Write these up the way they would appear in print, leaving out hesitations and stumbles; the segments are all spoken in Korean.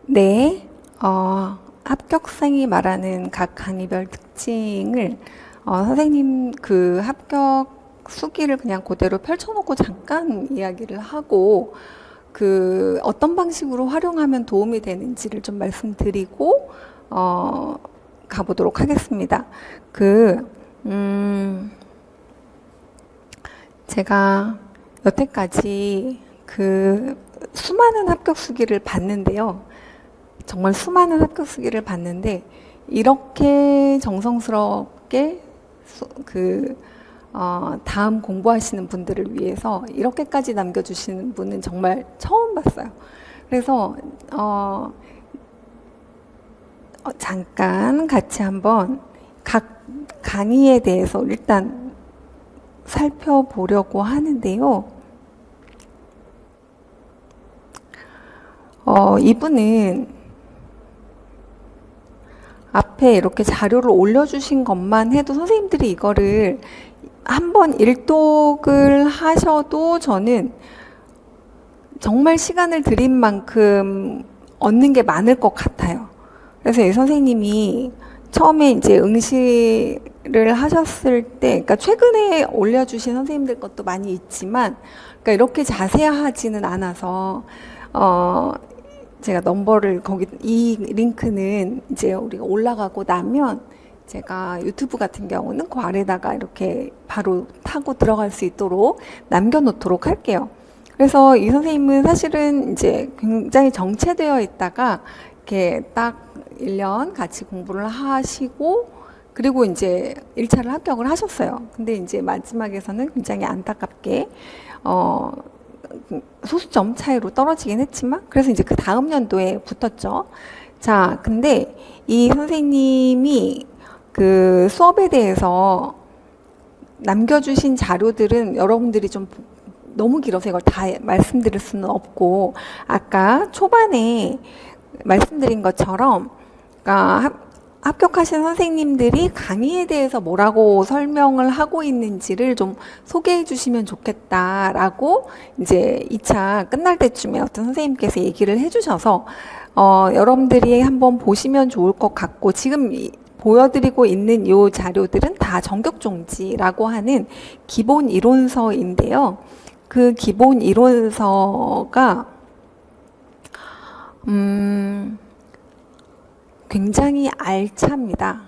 네, 합격생이 말하는 각 강의별 특징을 선생님 그 합격 수기를 그냥 그대로 펼쳐놓고 잠깐 이야기를 하고 그 어떤 방식으로 활용하면 도움이 되는지를 좀 말씀드리고 가보도록 하겠습니다. 음, 제가 여태까지 그 수많은 합격 수기를 봤는데요. 정말 수많은 합격 수기를 봤는데 이렇게 정성스럽게 다음 공부하시는 분들을 위해서 이렇게까지 남겨주시는 분은 정말 처음 봤어요. 그래서 잠깐 같이 한번 각 강의에 대해서 일단 살펴보려고 하는데요. 이분은 앞에 이렇게 자료를 올려주신 것만 해도 선생님들이 이거를 한번 일독을 하셔도 저는 정말 시간을 들인 만큼 얻는 게 많을 것 같아요. 그래서 이 선생님이 처음에 이제 응시를 하셨을 때, 그러니까 최근에 올려주신 선생님들 것도 많이 있지만, 그러니까 이렇게 자세하지는 않아서, 제가 넘버를 이 링크는 이제 우리가 올라가고 나면 제가 유튜브 같은 경우는 그 아래다가 이렇게 바로 타고 들어갈 수 있도록 남겨놓도록 할게요. 그래서 이 선생님은 사실은 이제 굉장히 정체되어 있다가 이렇게 딱 1년 같이 공부를 하시고 그리고 이제 1차를 합격을 하셨어요. 근데 이제 마지막에서는 굉장히 안타깝게 소수점 차이로 떨어지긴 했지만 그래서 이제 그 다음 연도에 붙었죠. 자, 근데 이 선생님이 그 수업에 대해서 남겨주신 자료들은 여러분들이 좀 너무 길어서 이걸 다 말씀드릴 수는 없고 아까 초반에 말씀드린 것처럼 그러니까 합격하신 선생님들이 강의에 대해서 뭐라고 설명을 하고 있는지를 좀 소개해 주시면 좋겠다라고 이제 2차 끝날 때쯤에 어떤 선생님께서 얘기를 해 주셔서 여러분들이 한번 보시면 좋을 것 같고 지금 보여드리고 있는 이 자료들은 다 전격종지라고 하는 기본 이론서인데요. 그 기본 이론서가 굉장히 알찹니다.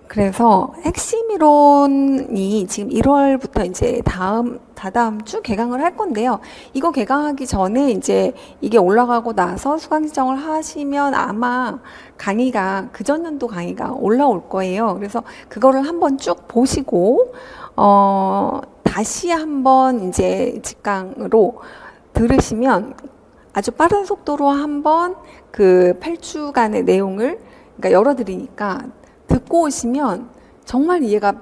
그래서 핵심 이론이 지금 1월부터 이제 다다음 주 개강을 할 건데요. 이거 개강하기 전에 이제 이게 올라가고 나서 수강 신청을 하시면 아마 강의가 그전 연도 강의가 올라올 거예요. 그래서 그거를 한번 쭉 보시고 다시 한번 이제 직강으로 들으시면 아주 빠른 속도로 한번 그 8주간의 내용을 그러니까 열어드리니까 듣고 오시면 정말 이해가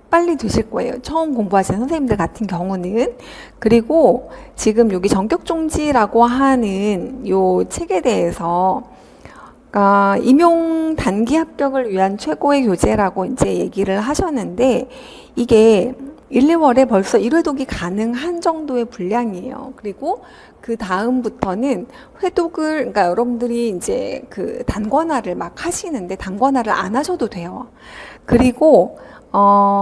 빨리 되실 거예요. 처음 공부하시는 선생님들 같은 경우는. 그리고 지금 여기 전격종지라고 하는 요 책에 대해서 임용 단기 합격을 위한 최고의 교재라고 이제 얘기를 하셨는데 이게 1, 2월에 벌써 1회독이 가능한 정도의 분량이에요. 그리고 그 다음부터는 회독을, 그러니까 여러분들이 이제 그 단권화를 막 하시는데 단권화를 안 하셔도 돼요. 그리고,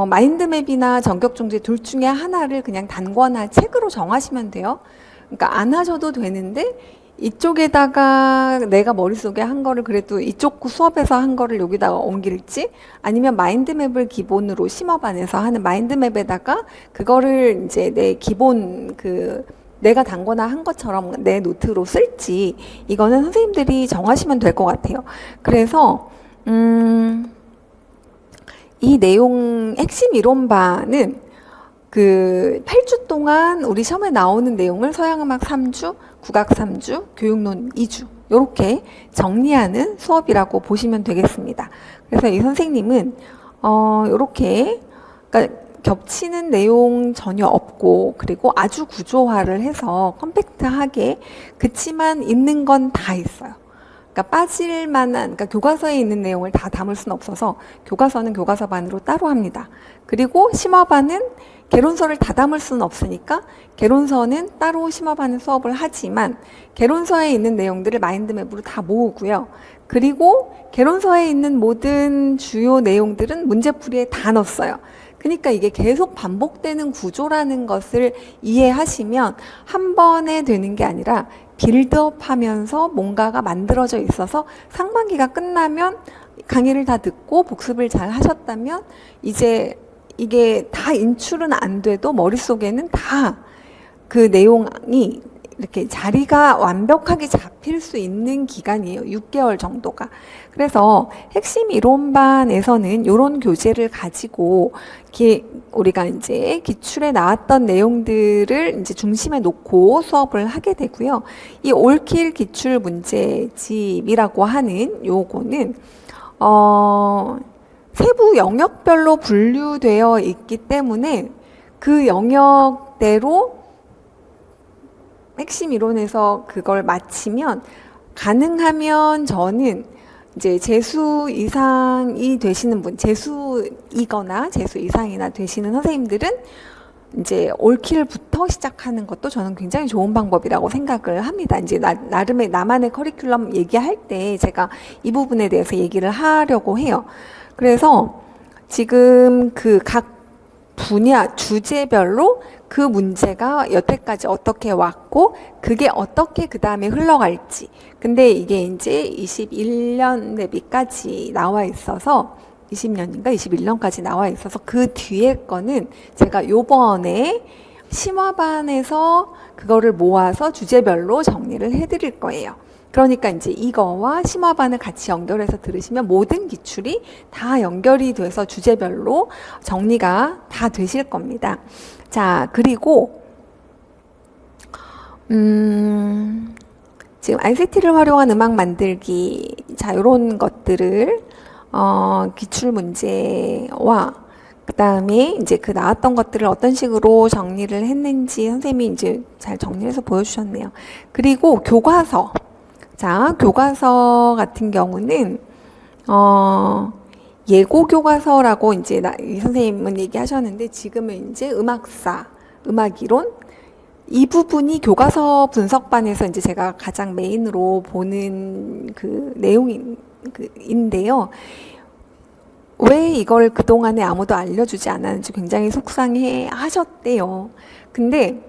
마인드맵이나 전격종지 둘 중에 하나를 그냥 단권화 책으로 정하시면 돼요. 그러니까 안 하셔도 되는데 이쪽에다가 내가 머릿속에 한 거를 그래도 이쪽 수업에서 한 거를 여기다가 옮길지 아니면 마인드맵을 기본으로 심화반에서 하는 마인드맵에다가 그거를 이제 내 기본 내가 단거나 한 것처럼 내 노트로 쓸지 이거는 선생님들이 정하시면 될 것 같아요. 그래서 이 내용 핵심 이론반은 그 8주 동안 우리 시험에 나오는 내용을 서양음악 3주, 국악 3주, 교육론 2주 이렇게 정리하는 수업이라고 보시면 되겠습니다. 그래서 이 선생님은 이렇게 그러니까 겹치는 내용 전혀 없고 그리고 아주 구조화를 해서 컴팩트하게 그치만 있는 건 다 있어요. 그러니까 빠질 만한 그러니까 교과서에 있는 내용을 다 담을 수는 없어서 교과서는 교과서반으로 따로 합니다. 그리고 심화반은 개론서를 다 담을 수는 없으니까 개론서는 따로 심화반응 수업을 하지만 개론서에 있는 내용들을 마인드맵으로 다 모으고요. 그리고 개론서에 있는 모든 주요 내용들은 문제풀이에 다 넣었어요. 그러니까 이게 계속 반복되는 구조라는 것을 이해하시면 한 번에 되는 게 아니라 빌드업 하면서 뭔가가 만들어져 있어서 상반기가 끝나면 강의를 다 듣고 복습을 잘 하셨다면 이제 이게 다 인출은 안 돼도 머릿속에는 다 그 내용이 이렇게 자리가 완벽하게 잡힐 수 있는 기간이에요. 6개월 정도가. 그래서 핵심 이론반에서는 이런 교재를 가지고 우리가 이제 기출에 나왔던 내용들을 이제 중심에 놓고 수업을 하게 되고요. 이 올킬 기출 문제집이라고 하는 요거는 세부 영역별로 분류되어 있기 때문에 그 영역대로 핵심 이론에서 그걸 마치면 가능하면 저는 이제 재수 이상이 되시는 분, 재수이거나 재수 이상이나 되시는 선생님들은 이제 올킬부터 시작하는 것도 저는 굉장히 좋은 방법이라고 생각을 합니다. 이제 나름의 나만의 커리큘럼 얘기할 때 제가 이 부분에 대해서 얘기를 하려고 해요. 그래서 지금 그 각 분야, 주제별로 그 문제가 여태까지 어떻게 왔고 그게 어떻게 그 다음에 흘러갈지. 근데 이게 이제 21년 대비까지 나와 있어서 20년인가 21년까지 나와 있어서 그 뒤에 거는 제가 요번에 심화반에서 그거를 모아서 주제별로 정리를 해드릴 거예요. 그러니까 이제 이거와 심화반을 같이 연결해서 들으시면 모든 기출이 다 연결이 돼서 주제별로 정리가 다 되실 겁니다. 자, 그리고 지금 ICT를 활용한 음악 만들기, 자, 이런 것들을 기출 문제와 그 다음에 이제 그 나왔던 것들을 어떤 식으로 정리를 했는지 선생님이 이제 잘 정리해서 보여주셨네요. 그리고 교과서. 자, 교과서 같은 경우는, 예고 교과서라고 이제 이 선생님은 얘기하셨는데 지금은 이제 음악사, 음악이론, 이 부분이 교과서 분석반에서 이제 제가 가장 메인으로 보는 그 내용인데요. 왜 이걸 그동안에 아무도 알려주지 않았는지 굉장히 속상해 하셨대요. 근데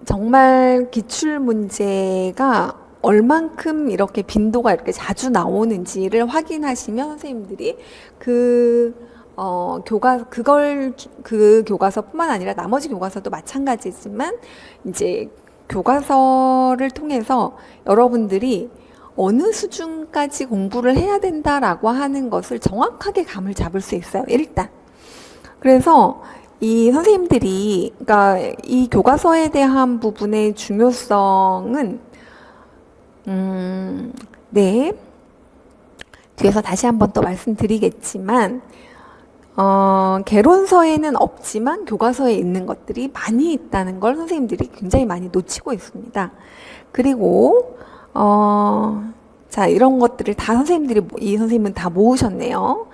정말 기출 문제가 얼만큼 이렇게 빈도가 이렇게 자주 나오는지를 확인하시면 선생님들이 그 교과서뿐만 아니라 나머지 교과서도 마찬가지지만 이제 교과서를 통해서 여러분들이 어느 수준까지 공부를 해야 된다라고 하는 것을 정확하게 감을 잡을 수 있어요. 일단. 그래서 이 선생님들이 그러니까 이 교과서에 대한 부분의 중요성은 네. 뒤에서 다시 한번 또 말씀드리겠지만, 개론서에는 없지만 교과서에 있는 것들이 많이 있다는 걸 선생님들이 굉장히 많이 놓치고 있습니다. 그리고, 자, 이런 것들을 다 이 선생님은 다 모으셨네요.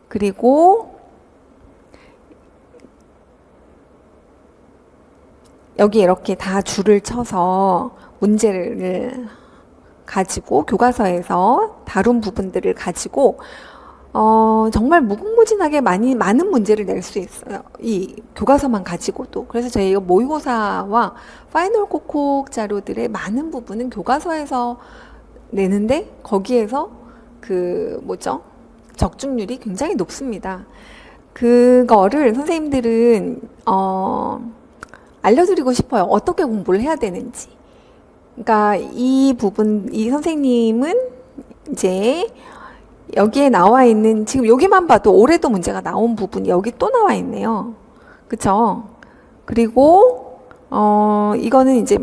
그리고, 여기 이렇게 다 줄을 쳐서 문제를 가지고 교과서에서 다룬 부분들을 가지고 정말 무궁무진하게 많은 문제를 낼 수 있어요. 이 교과서만 가지고도. 그래서 저희가 모의고사와 파이널 꼭꼭 자료들의 많은 부분은 교과서에서 내는데 거기에서 적중률이 굉장히 높습니다. 그거를 선생님들은 알려드리고 싶어요. 어떻게 공부를 해야 되는지. 그러니까 이 선생님은 이제 여기에 나와 있는, 지금 여기만 봐도 올해도 문제가 나온 부분이 여기 또 나와 있네요. 그쵸? 그리고, 이거는 이제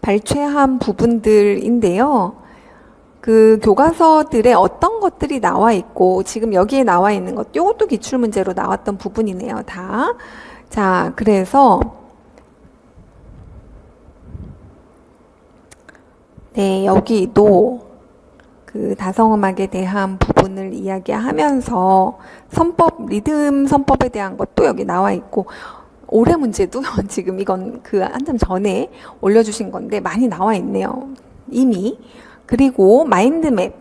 발췌한 부분들인데요. 그 교과서들에 어떤 것들이 나와 있고, 지금 여기에 나와 있는 것, 이것도 기출문제로 나왔던 부분이네요, 다. 자, 그래서, 네, 여기도 그 다성음악에 대한 부분을 이야기하면서 선법, 리듬 선법에 대한 것도 여기 나와 있고, 올해 문제도 지금 이건 그 한참 전에 올려주신 건데 많이 나와 있네요. 이미. 그리고 마인드맵.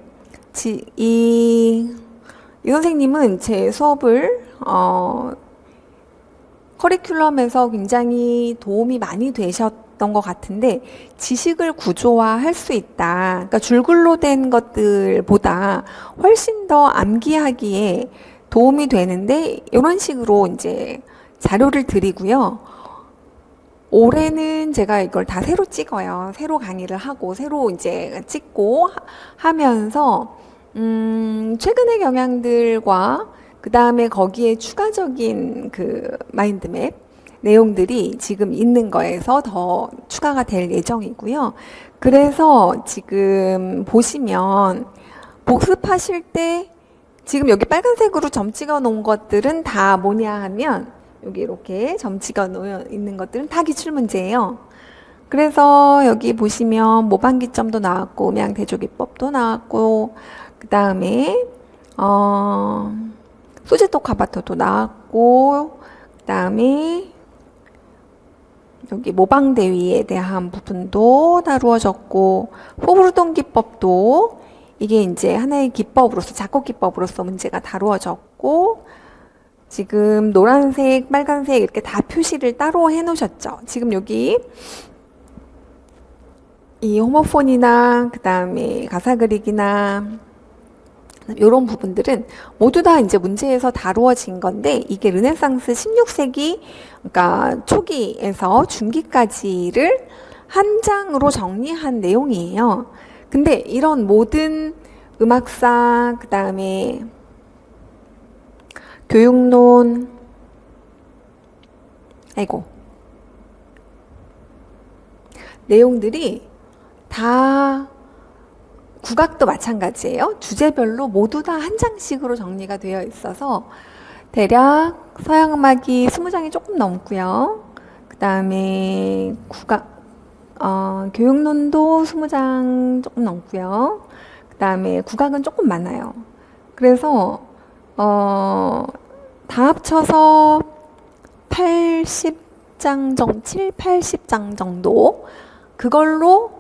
이 선생님은 제 수업을, 커리큘럼에서 굉장히 도움이 많이 되셨던 것 같은데, 지식을 구조화할 수 있다. 그러니까 줄글로 된 것들보다 훨씬 더 암기하기에 도움이 되는데, 이런 식으로 이제 자료를 드리고요. 올해는 제가 이걸 다 새로 찍어요. 새로 강의를 하고, 새로 이제 찍고 하면서, 최근의 경향들과 그 다음에 거기에 추가적인 그 마인드맵 내용들이 지금 있는 거에서 더 추가가 될 예정이고요. 그래서 지금 보시면 복습하실 때 지금 여기 빨간색으로 점 찍어 놓은 것들은 다 뭐냐 하면 여기 이렇게 점 찍어 놓여 있는 것들은 다 기출문제예요. 그래서 여기 보시면 모방기점도 나왔고 음양대조기법도 나왔고 그 다음에 소제토 카바토도 나왔고 그 다음에 여기 모방대위에 대한 부분도 다루어졌고 포브르동 기법도 이게 이제 하나의 기법으로서 작곡 기법으로서 문제가 다루어졌고 지금 노란색, 빨간색 이렇게 다 표시를 따로 해놓으셨죠. 지금 여기 이 호모폰이나 그 다음에 가사 그리기나 이런 부분들은 모두 다 이제 문제에서 다루어진 건데 이게 르네상스 16세기 그러니까 초기에서 중기까지를 한 장으로 정리한 내용이에요. 근데 이런 모든 음악사 그 다음에 교육론 내용들이 다 국악도 마찬가지예요. 주제별로 모두 다 한 장씩으로 정리가 되어 있어서 대략 서양음악이 20장이 조금 넘고요. 그 다음에 교육론도 20장 조금 넘고요. 그 다음에 국악은 조금 많아요. 그래서 다 합쳐서 80장 정도, 7, 80장 정도 그걸로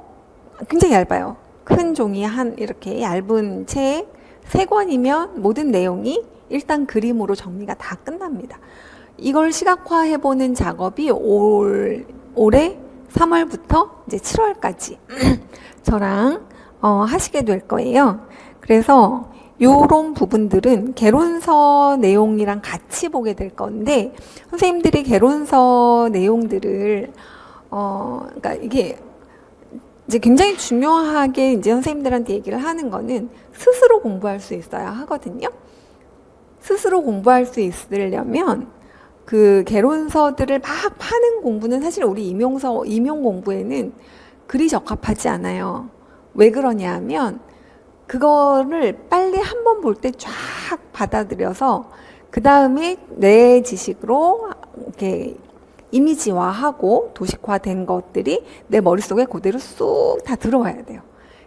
굉장히 얇아요. 큰 종이 이렇게 얇은 책 3권이면 모든 내용이 일단 그림으로 정리가 다 끝납니다. 이걸 시각화해보는 작업이 올해 3월부터 이제 7월까지 저랑 하시게 될 거예요. 그래서 요런 부분들은 개론서 내용이랑 같이 보게 될 건데 선생님들이 개론서 내용들을 그러니까 이게 이제 굉장히 중요하게 이제 선생님들한테 얘기를 하는 거는 스스로 공부할 수 있어야 하거든요. 스스로 공부할 수 있으려면 그 개론서들을 막 파는 공부는 사실 우리 임용 공부에는 그리 적합하지 않아요. 왜 그러냐 하면 그거를 빨리 한 번 볼 때 쫙 받아들여서 그 다음에 내 지식으로 이렇게 이미지화하고 도식화된 것들이 내 머릿속에 그대로 쑥 다 들어와야 돼요.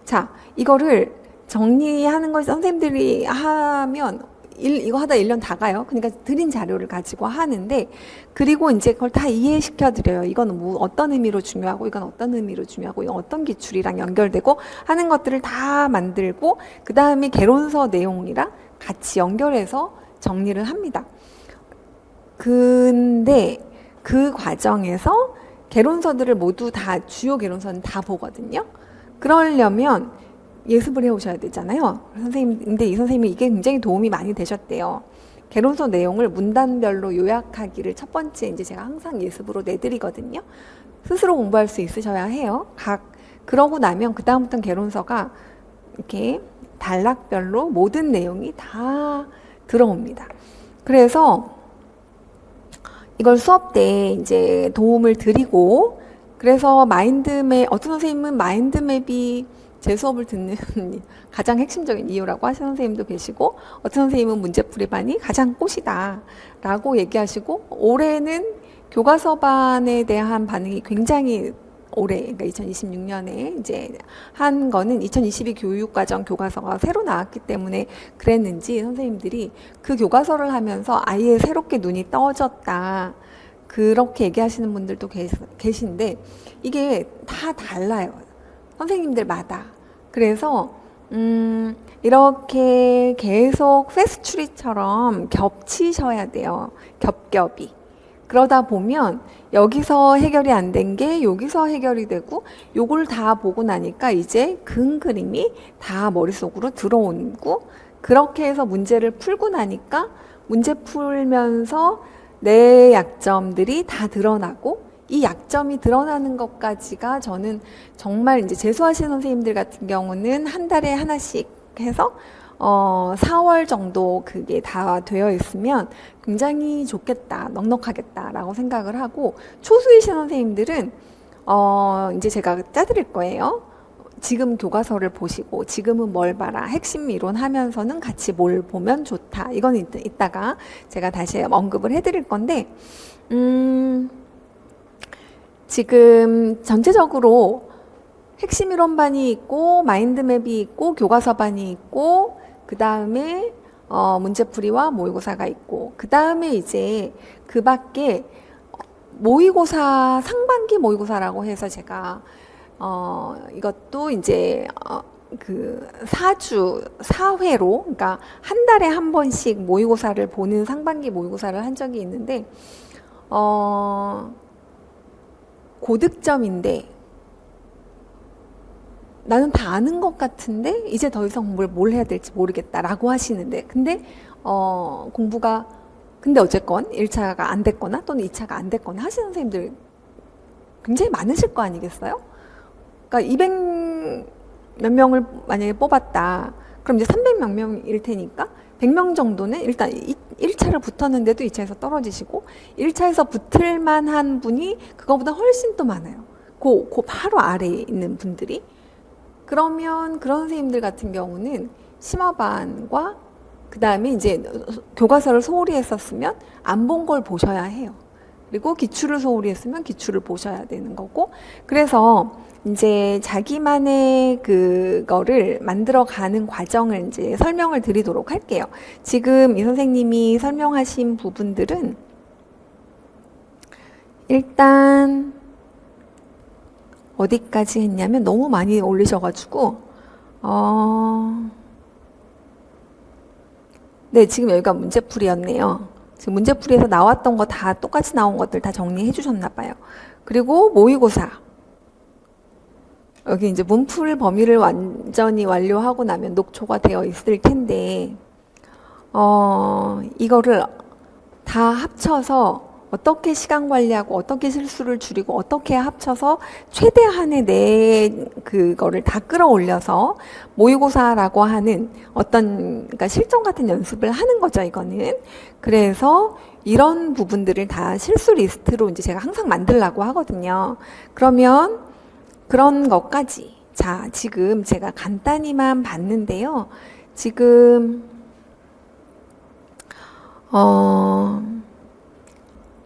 자, 이거를 정리하는 걸 선생님들이 하면 이거 하다 1년 다 가요. 그러니까 드린 자료를 가지고 하는데 그리고 이제 그걸 다 이해시켜 드려요. 이건 뭐 어떤 의미로 중요하고 이건 어떤 의미로 중요하고 이건 어떤 기출이랑 연결되고 하는 것들을 다 만들고 그 다음에 개론서 내용이랑 같이 연결해서 정리를 합니다. 근데 그 과정에서 개론서들을 모두 다 주요 개론서는 다 보거든요. 그러려면 예습을 해오셔야 되잖아요. 근데 이 선생님이 이게 굉장히 도움이 많이 되셨대요. 개론서 내용을 문단별로 요약하기를 첫 번째 이제 제가 항상 예습으로 내드리거든요. 스스로 공부할 수 있으셔야 해요. 그러고 나면 그 다음부터는 개론서가 이렇게 단락별로 모든 내용이 다 들어옵니다. 그래서 이걸 수업 때 이제 도움을 드리고 그래서 어떤 선생님은 마인드맵이 제 수업을 듣는 가장 핵심적인 이유라고 하시는 선생님도 계시고 어떤 선생님은 문제풀이반이 가장 꽃이다 라고 얘기하시고 올해는 교과서반에 대한 반응이 굉장히 올해, 그러니까 2026년에 이제 한 거는 2022 교육과정 교과서가 새로 나왔기 때문에 그랬는지 선생님들이 그 교과서를 하면서 아예 새롭게 눈이 떠졌다. 그렇게 얘기하시는 분들도 계신데 이게 다 달라요. 선생님들마다. 그래서 이렇게 계속 패스츄리처럼 겹치셔야 돼요. 겹겹이. 그러다 보면 여기서 해결이 안 된 게 여기서 해결이 되고 요걸 다 보고 나니까 이제 큰 그림이 다 머릿속으로 들어오고 그렇게 해서 문제를 풀고 나니까 문제 풀면서 내 약점들이 다 드러나고 이 약점이 드러나는 것까지가 저는 정말 이제 재수하시는 선생님들 같은 경우는 한 달에 하나씩 해서 4월 정도 그게 다 되어 있으면 굉장히 좋겠다, 넉넉하겠다라고 생각을 하고 초수이신 선생님들은 이제 제가 짜드릴 거예요. 지금 교과서를 보시고 지금은 뭘 봐라 핵심 이론 하면서는 같이 뭘 보면 좋다. 이건 이따가 제가 다시 언급을 해드릴 건데 지금 전체적으로 핵심 이론반이 있고 마인드맵이 있고 교과서반이 있고 그 다음에 문제풀이와 모의고사가 있고 그 다음에 이제 그 밖에 모의고사 상반기 모의고사라고 해서 제가 이것도 이제 그 4회로 그러니까 한 달에 한 번씩 모의고사를 보는 상반기 모의고사를 한 적이 있는데 고득점인데 나는 다 아는 것 같은데 이제 더 이상 공부를 뭘 해야 될지 모르겠다라고 하시는데 근데 공부가 근데 어쨌건 1차가 안 됐거나 또는 2차가 안 됐거나 하시는 선생님들 굉장히 많으실 거 아니겠어요? 그러니까 200 몇 명을 만약에 뽑았다. 그럼 이제 300 몇 명일 테니까 100명 정도는 일단 1차를 붙었는데도 2차에서 떨어지시고 1차에서 붙을 만한 분이 그거보다 훨씬 또 많아요. 그 바로 아래에 있는 분들이. 그러면 그런 선생님들 같은 경우는 심화반과 그 다음에 이제 교과서를 소홀히 했었으면 안 본 걸 보셔야 해요. 그리고 기출을 소홀히 했으면 기출을 보셔야 되는 거고 그래서 이제 자기만의 그거를 만들어가는 과정을 이제 설명을 드리도록 할게요. 지금 이 선생님이 설명하신 부분들은 일단 어디까지 했냐면 너무 많이 올리셔가지고 네, 지금 여기가 문제풀이였네요. 지금 문제풀이에서 나왔던 거 다 똑같이 나온 것들 다 정리해 주셨나 봐요. 그리고 모의고사 여기 이제 문풀 범위를 완전히 완료하고 나면 녹초가 되어 있을 텐데 이거를 다 합쳐서 어떻게 시간 관리하고 어떻게 실수를 줄이고 어떻게 합쳐서 최대한의 내 그거를 다 끌어올려서 모의고사라고 하는 어떤 그러니까 실전 같은 연습을 하는 거죠, 이거는. 그래서 이런 부분들을 다 실수 리스트로 이제 제가 항상 만들라고 하거든요. 그러면 그런 것까지 자, 지금 제가 간단히만 봤는데요. 지금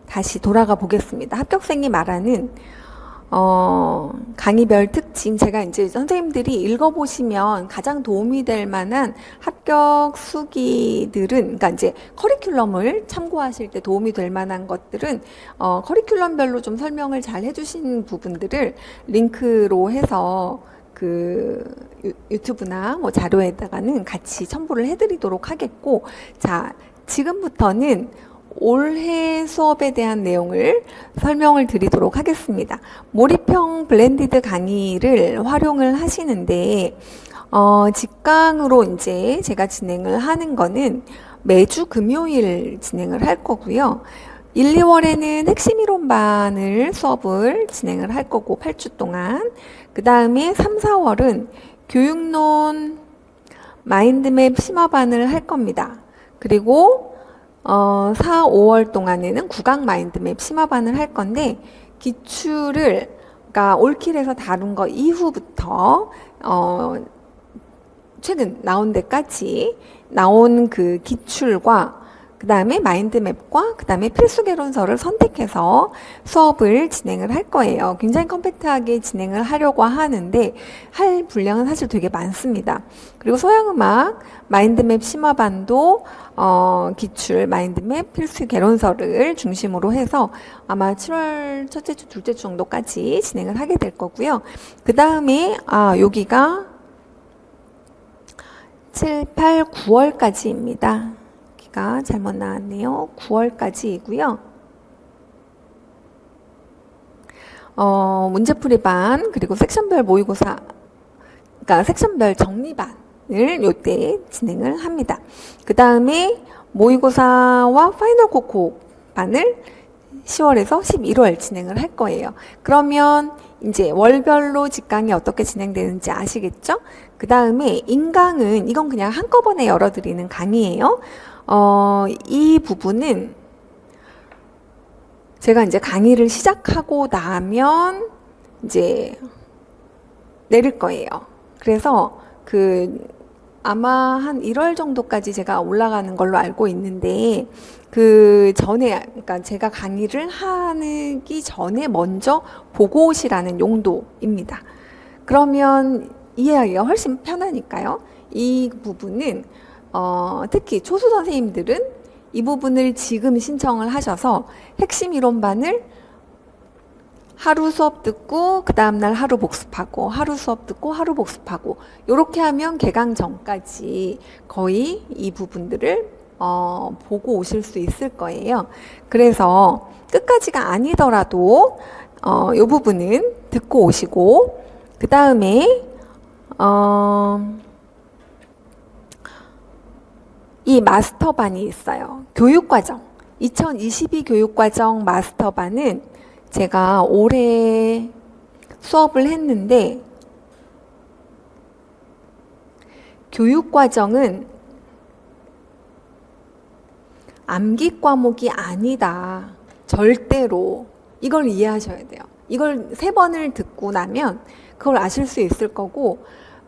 다시 돌아가 보겠습니다. 합격생이 말하는 강의별 특징 제가 이제 선생님들이 읽어보시면 가장 도움이 될 만한 합격 수기들은 그러니까 이제 커리큘럼을 참고하실 때 도움이 될 만한 것들은 커리큘럼별로 좀 설명을 잘 해주신 부분들을 링크로 해서 그 유튜브나 뭐 자료에다가는 같이 첨부를 해드리도록 하겠고 자 지금부터는 올해 수업에 대한 내용을 설명을 드리도록 하겠습니다. 몰입형 블렌디드 강의를 활용을 하시는데 직강으로 이제 제가 진행을 하는 거는 매주 금요일 진행을 할 거고요. 1, 2월에는 핵심 이론반을 수업을 진행을 할 거고 8주 동안 그 다음에 3, 4월은 교육론 마인드맵 심화반을 할 겁니다. 그리고 4, 5월 동안에는 국악 마인드맵 심화반을 할 건데 기출을 그러니까 올킬에서 다룬 거 이후부터 최근 나온 데까지 나온 그 기출과 그 다음에 마인드맵과 그 다음에 필수 개론서를 선택해서 수업을 진행을 할 거예요. 굉장히 컴팩트하게 진행을 하려고 하는데 할 분량은 사실 되게 많습니다. 그리고 서양음악 마인드맵 심화반도 기출 마인드맵 필수 개론서를 중심으로 해서 아마 7월 첫째 주, 둘째 주 정도까지 진행을 하게 될 거고요. 그 다음에 여기가 7, 8, 9월까지입니다. 여기가 잘못 나왔네요. 9월까지이고요. 문제풀이반 그리고 섹션별 모의고사, 그러니까 섹션별 정리반을 요때 진행을 합니다. 그 다음에 모의고사와 파이널 코코 반을 10월에서 11월 진행을 할 거예요. 그러면 이제 월별로 직강이 어떻게 진행되는지 아시겠죠? 그 다음에 인강은 이건 그냥 한꺼번에 열어드리는 강의예요. 이 부분은 제가 이제 강의를 시작하고 나면 이제 내릴 거예요. 그래서 아마 한 1월 정도까지 제가 올라가는 걸로 알고 있는데 그 전에, 그러니까 제가 강의를 하기 전에 먼저 보고 오시라는 용도입니다. 그러면 이해하기가 훨씬 편하니까요. 이 부분은 특히 초수 선생님들은 이 부분을 지금 신청을 하셔서 핵심 이론반을 하루 수업 듣고 그 다음날 하루 복습하고 하루 수업 듣고 하루 복습하고 이렇게 하면 개강 전까지 거의 이 부분들을 보고 오실 수 있을 거예요. 그래서 끝까지가 아니더라도 이 부분은 듣고 오시고 그 다음에 이 마스터반이 있어요. 교육과정 2022 교육과정 마스터반은 제가 올해 수업을 했는데 교육과정은 암기 과목이 아니다. 절대로 이걸 이해하셔야 돼요. 이걸 3번을 듣고 나면 그걸 아실 수 있을 거고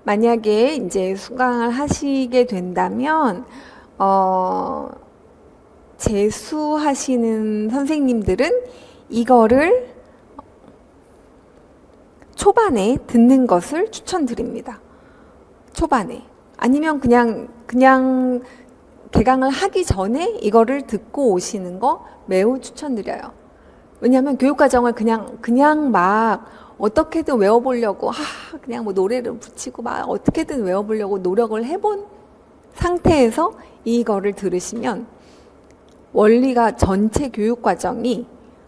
만약에 이제 수강을 하시게 된다면 재수하시는 선생님들은 이거를 초반에 듣는 것을 추천드립니다. 초반에. 아니면 그냥 개강을 하기 전에 이거를 듣고 오시는 거 매우 추천드려요. 왜냐하면 교육과정을 그냥 막 어떻게든 외워보려고 그냥 뭐 노래를 붙이고 막 어떻게든 외워보려고 노력을 해본 상태에서 이거를 들으시면 원리가 전체 교육과정이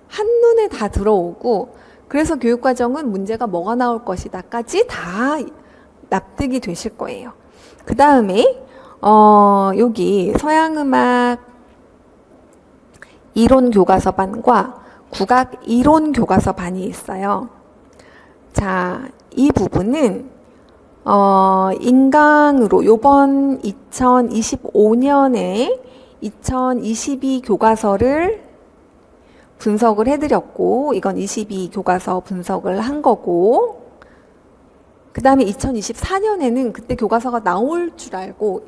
한눈에 다 들어오고 그래서 교육과정은 문제가 뭐가 나올 것이다까지 다 납득이 되실 거예요. 그 다음에 여기 서양음악 이론 교과서반과 국악 이론 교과서반이 있어요. 자, 이 부분은 인강으로 요번 2025년에 2022 교과서를 분석을 해드렸고 이건 22 교과서 분석을 한 거고 그 다음에 2024년에는 그때 교과서가 나올 줄 알고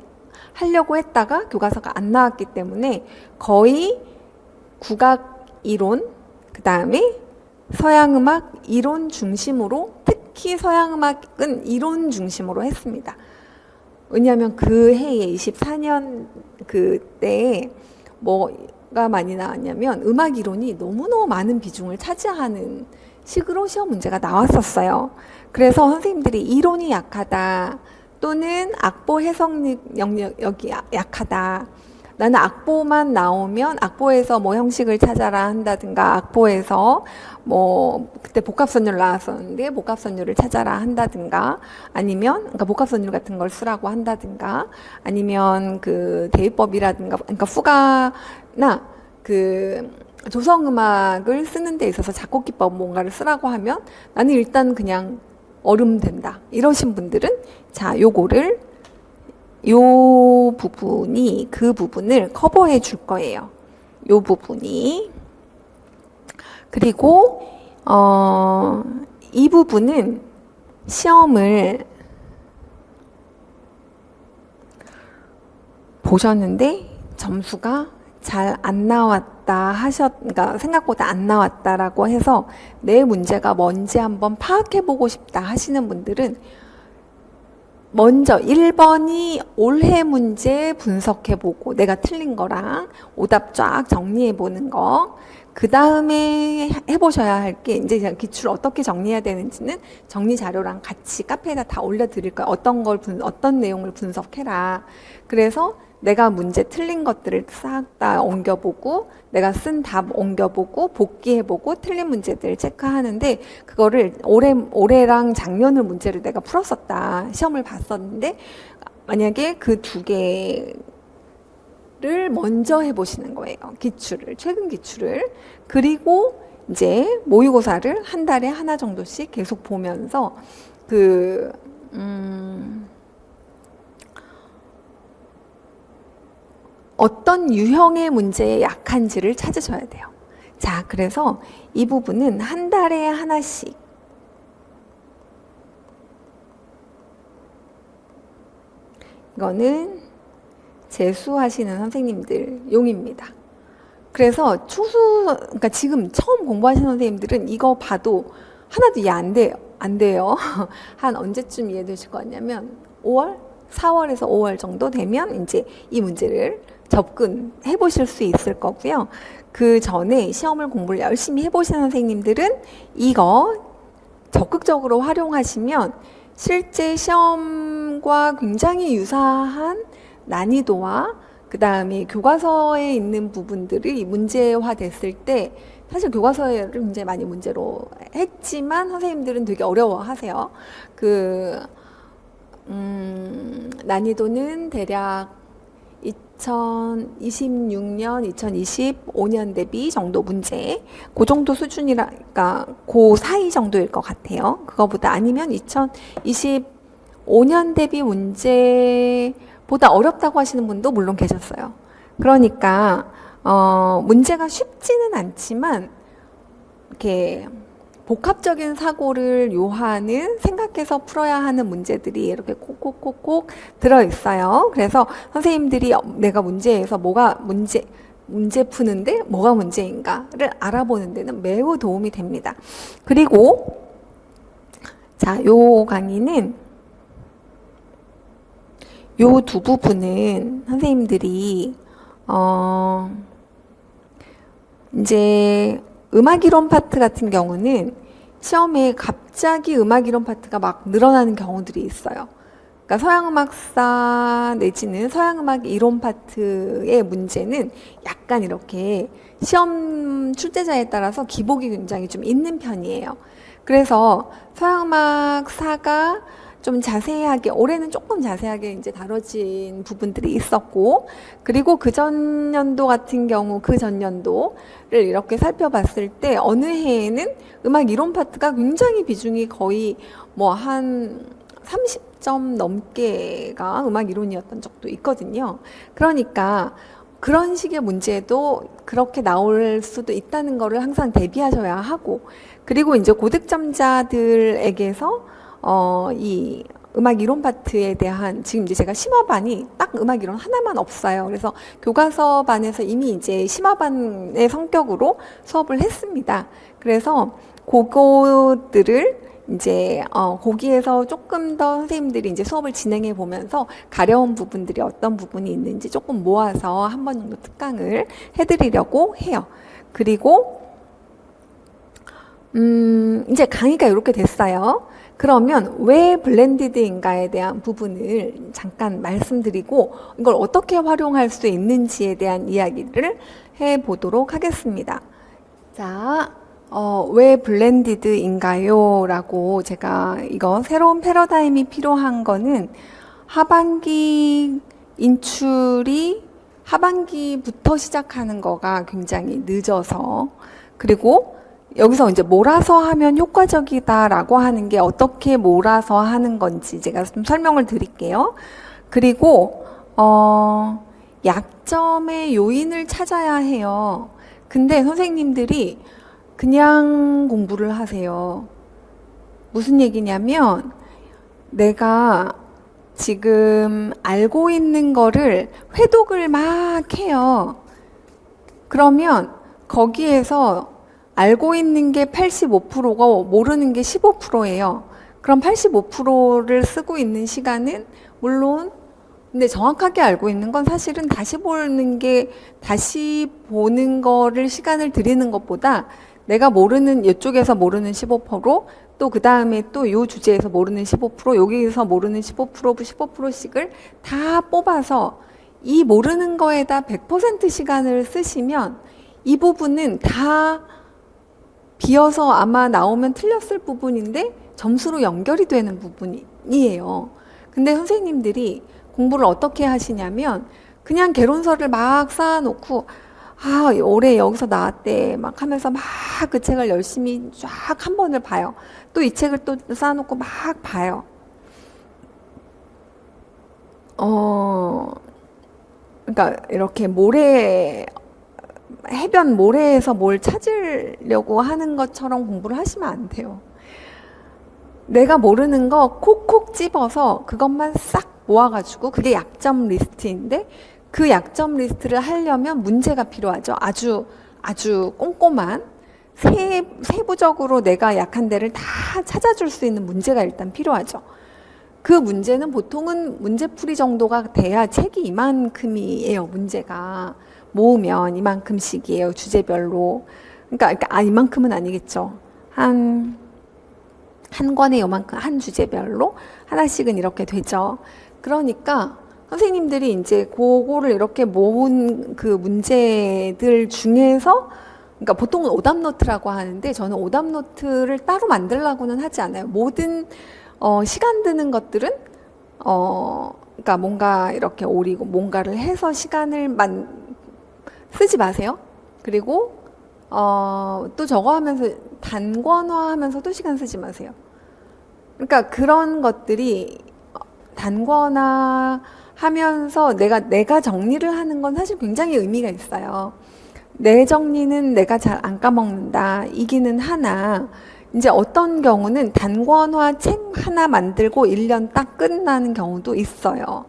하려고 했다가 교과서가 안 나왔기 때문에 거의 국악 이론 그 다음에 서양음악 이론 중심으로 특히 서양음악은 이론 중심으로 했습니다. 왜냐하면 그 해에 24년 그때 뭐가 많이 나왔냐면 음악 이론이 너무너무 많은 비중을 차지하는 식으로 시험 문제가 나왔었어요. 그래서 선생님들이 이론이 약하다 또는 악보 해석 영역이 약하다. 나는 악보만 나오면 악보에서 뭐 형식을 찾아라 한다든가 악보에서 뭐 그때 복합선율 나왔었는데 복합선율을 찾아라 한다든가 아니면 그러니까 복합선율 같은 걸 쓰라고 한다든가 아니면 그 대위법이라든가 그러니까 후가나 그 조성음악을 쓰는 데 있어서 작곡기법 뭔가를 쓰라고 하면 나는 일단 그냥 얼음된다 이러신 분들은 자 요거를 요 부분이 그 부분을 커버해 줄 거예요. 요 부분이. 그리고 이 부분은 시험을 보셨는데 점수가 잘 안 나왔다 그러니까 생각보다 안 나왔다라고 해서 내 문제가 뭔지 한번 파악해보고 싶다 하시는 분들은 먼저 1번이 올해 문제 분석해보고 내가 틀린 거랑 오답 쫙 정리해보는 거. 그 다음에 해보셔야 할 게 이제 기출 어떻게 정리해야 되는지는 정리 자료랑 같이 카페에다 다 올려드릴 거예요. 어떤 내용을 분석해라. 그래서 내가 문제 틀린 것들을 싹 다 옮겨보고 내가 쓴 답 옮겨보고 복기해보고 틀린 문제들 체크하는데 그거를 올해랑 작년을 문제를 내가 풀었었다. 시험을 봤었는데 만약에 그 두 개를 먼저 해보시는 거예요. 최근 기출을. 그리고 이제 모의고사를 한 달에 하나 정도씩 계속 보면서 어떤 유형의 문제에 약한지를 찾으셔야 돼요. 자, 그래서 이 부분은 한 달에 하나씩 이거는 재수하시는 선생님들 용입니다. 그래서 그러니까 지금 처음 공부하시는 선생님들은 이거 봐도 하나도 이해 안 돼요. 한 언제쯤 이해되실 것 같냐면 4월에서 5월 정도 되면 이제 이 문제를 접근해 보실 수 있을 거고요. 그 전에 시험을 공부를 열심히 해보시는 선생님들은 이거 적극적으로 활용하시면 실제 시험과 굉장히 유사한 난이도와 그 다음에 교과서에 있는 부분들이 문제화 됐을 때 사실 교과서를 굉장히 많이 문제로 했지만 선생님들은 되게 어려워하세요. 난이도는 대략 2026년, 2025년 대비 정도 문제, 그 정도 수준이니까 그 사이 정도일 것 같아요. 그거보다 아니면 2025년 대비 문제보다 어렵다고 하시는 분도 물론 계셨어요. 그러니까 문제가 쉽지는 않지만 이렇게 복합적인 사고를 요하는 생각해서 풀어야 하는 문제들이 이렇게 콕콕콕콕 들어있어요. 그래서 선생님들이 내가 문제 푸는데 뭐가 문제인가를 알아보는 데는 매우 도움이 됩니다. 그리고 자, 요 강의는 요 두 부분은 선생님들이 이제 음악이론 파트 같은 경우는 시험에 갑자기 음악이론 파트가 막 늘어나는 경우들이 있어요. 그러니까 서양음악사 내지는 서양음악 이론 파트의 문제는 약간 이렇게 시험 출제자에 따라서 기복이 굉장히 좀 있는 편이에요. 그래서 서양음악사가 좀 자세하게, 올해는 조금 자세하게 이제 다뤄진 부분들이 있었고, 그리고 그 전년도 같은 경우, 그 전년도를 이렇게 살펴봤을 때, 어느 해에는 음악 이론 파트가 굉장히 비중이 거의 한 30점 넘게가 음악 이론이었던 적도 있거든요. 그러니까 그런 식의 문제도 그렇게 나올 수도 있다는 거를 항상 대비하셔야 하고, 그리고 이제 고득점자들에게서 이 음악 이론 파트에 대한 지금 이제 제가 심화반이 딱 음악 이론 하나만 없어요. 그래서 교과서 반에서 이미 이제 심화반의 성격으로 수업을 했습니다. 그래서 그거들을 이제 거기에서 조금 더 선생님들이 이제 수업을 진행해 보면서 가려운 부분들이 어떤 부분이 있는지 조금 모아서 한 번 정도 특강을 해드리려고 해요. 그리고 이제 강의가 이렇게 됐어요. 그러면 왜 블렌디드인가에 대한 부분을 잠깐 말씀드리고 이걸 어떻게 활용할 수 있는지에 대한 이야기를 해보도록 하겠습니다. 자, 왜 블렌디드인가요? 라고 제가 이거 새로운 패러다임이 필요한 거는 하반기 인출이 하반기부터 시작하는 거가 굉장히 늦어서, 그리고 여기서 이제 몰아서 하면 효과적이다라고 하는 게 어떻게 몰아서 하는 건지 제가 좀 설명을 드릴게요. 그리고 약점의 요인을 찾아야 해요. 근데 선생님들이 그냥 공부를 하세요. 무슨 얘기냐면 내가 지금 알고 있는 거를 회독을 막 해요. 그러면 거기에서 알고 있는 게 85%고 모르는 게 15%예요. 그럼 85%를 쓰고 있는 시간은 물론 근데 정확하게 알고 있는 건 사실은 다시 보는 거를 시간을 들이는 것보다 내가 모르는 이쪽에서 모르는 15%, 또 그 다음에 또 이 주제에서 모르는 15%, 여기에서 모르는 15%, 15%씩을 다 뽑아서 이 모르는 거에다 100% 시간을 쓰시면 이 부분은 다 비어서 아마 나오면 틀렸을 부분인데 점수로 연결이 되는 부분이에요. 근데 선생님들이 공부를 어떻게 하시냐면 그냥 개론서를 막 쌓아놓고 올해 여기서 나왔대 막 하면서 막 그 책을 열심히 쫙 한 번을 봐요. 또 이 책을 또 쌓아놓고 막 봐요. 그러니까 이렇게 해변 모래에서 뭘 찾으려고 하는 것처럼 공부를 하시면 안 돼요. 내가 모르는 거 콕콕 집어서 그것만 싹 모아가지고 그게 약점 리스트인데 그 약점 리스트를 하려면 문제가 필요하죠. 아주 꼼꼼한 세부적으로 내가 약한 데를 다 찾아줄 수 있는 문제가 일단 필요하죠. 그 문제는 보통은 문제풀이 정도가 돼야 책이 이만큼이에요. 문제가 모으면 이만큼씩이에요. 주제별로. 그러니까 이만큼은 아니겠죠. 한 권에 요만큼 한 주제별로 하나씩은 이렇게 되죠. 그러니까 선생님들이 이제 그거를 이렇게 모은 그 문제들 중에서 그러니까 보통은 오답노트라고 하는데 저는 오답노트를 따로 만들라고는 하지 않아요. 모든 시간 드는 것들은 그러니까 뭔가 이렇게 오리고 뭔가를 해서 시간을 쓰지 마세요. 그리고 또 저거 하면서 단권화하면서도 시간 쓰지 마세요. 그러니까 그런 것들이 단권화하면서 내가 정리를 하는 건 사실 굉장히 의미가 있어요. 내 정리는 내가 잘 안 까먹는다. 이기는 하나. 이제 어떤 경우는 단권화 책 하나 만들고 1년 딱 끝나는 경우도 있어요.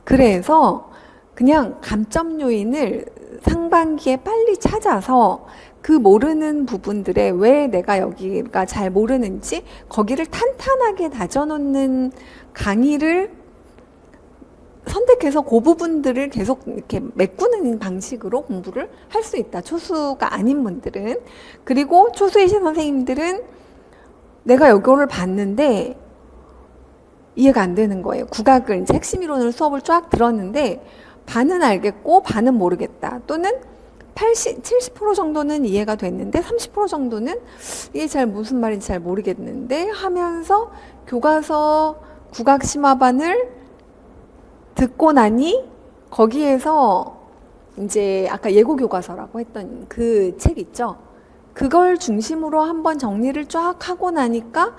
그래서 그냥 감점 요인을 상반기에 빨리 찾아서 그 모르는 부분들에 왜 내가 여기가 잘 모르는지 거기를 탄탄하게 다져놓는 강의를 선택해서 그 부분들을 계속 이렇게 메꾸는 방식으로 공부를 할 수 있다. 초수가 아닌 분들은. 그리고 초수이신 선생님들은 내가 이거를 봤는데 이해가 안 되는 거예요. 국악을 이제 핵심 이론을 수업을 쫙 들었는데 반은 알겠고 반은 모르겠다. 또는 70% 정도는 이해가 됐는데 30% 정도는 이게 잘 무슨 말인지 잘 모르겠는데 하면서 교과서 국악 심화반을 듣고 나니 거기에서 이제 아까 예고 교과서라고 했던 그 책 있죠. 그걸 중심으로 한번 정리를 쫙 하고 나니까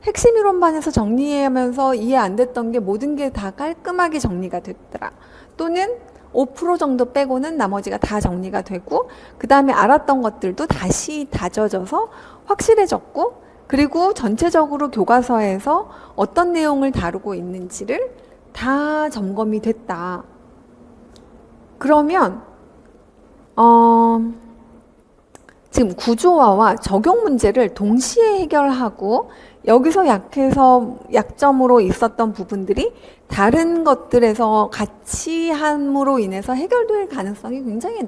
핵심 이론반에서 정리하면서 이해 안 됐던 게 모든 게 다 깔끔하게 정리가 됐더라. 또는 5% 정도 빼고는 나머지가 다 정리가 되고 그 다음에 알았던 것들도 다시 다져져서 확실해졌고 그리고 전체적으로 교과서에서 어떤 내용을 다루고 있는지를 다 점검이 됐다. 그러면 지금 구조화와 적용 문제를 동시에 해결하고 여기서 약해서 약점으로 있었던 부분들이 다른 것들에서 같이 함으로 인해서 해결될 가능성이 굉장히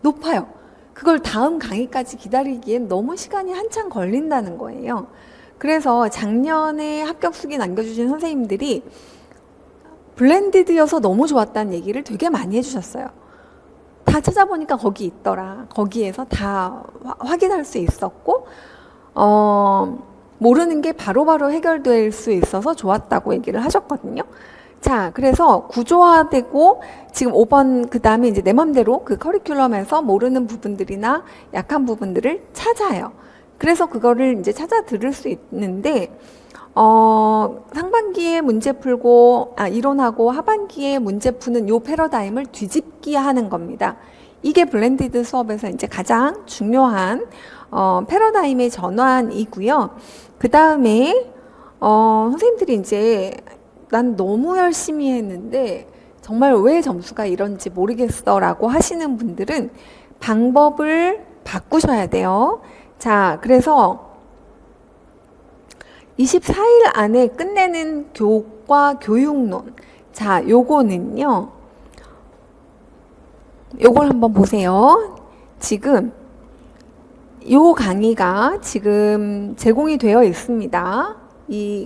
높아요. 그걸 다음 강의까지 기다리기엔 너무 시간이 한참 걸린다는 거예요. 그래서 작년에 합격수기 남겨주신 선생님들이 블렌디드여서 너무 좋았다는 얘기를 되게 많이 해주셨어요. 다 찾아보니까 거기 있더라. 거기에서 다 확인할 수 있었고 모르는 게 바로바로 해결될 수 있어서 좋았다고 얘기를 하셨거든요. 자, 그래서 구조화되고 지금 5번 그 다음에 이제 내 맘대로 그 커리큘럼에서 모르는 부분들이나 약한 부분들을 찾아요. 그래서 그거를 이제 찾아 들을 수 있는데 상반기에 문제 풀고 이론하고 하반기에 문제 푸는 요 패러다임을 뒤집기 하는 겁니다. 이게 블렌디드 수업에서 이제 가장 중요한 패러다임의 전환이고요. 그 다음에 선생님들이 이제 난 너무 열심히 했는데 정말 왜 점수가 이런지 모르겠어 라고 하시는 분들은 방법을 바꾸셔야 돼요. 자, 그래서 24일 안에 끝내는 교과 교육론. 자, 요거는요. 요걸 한번 보세요. 지금 요 강의가 지금 제공이 되어 있습니다.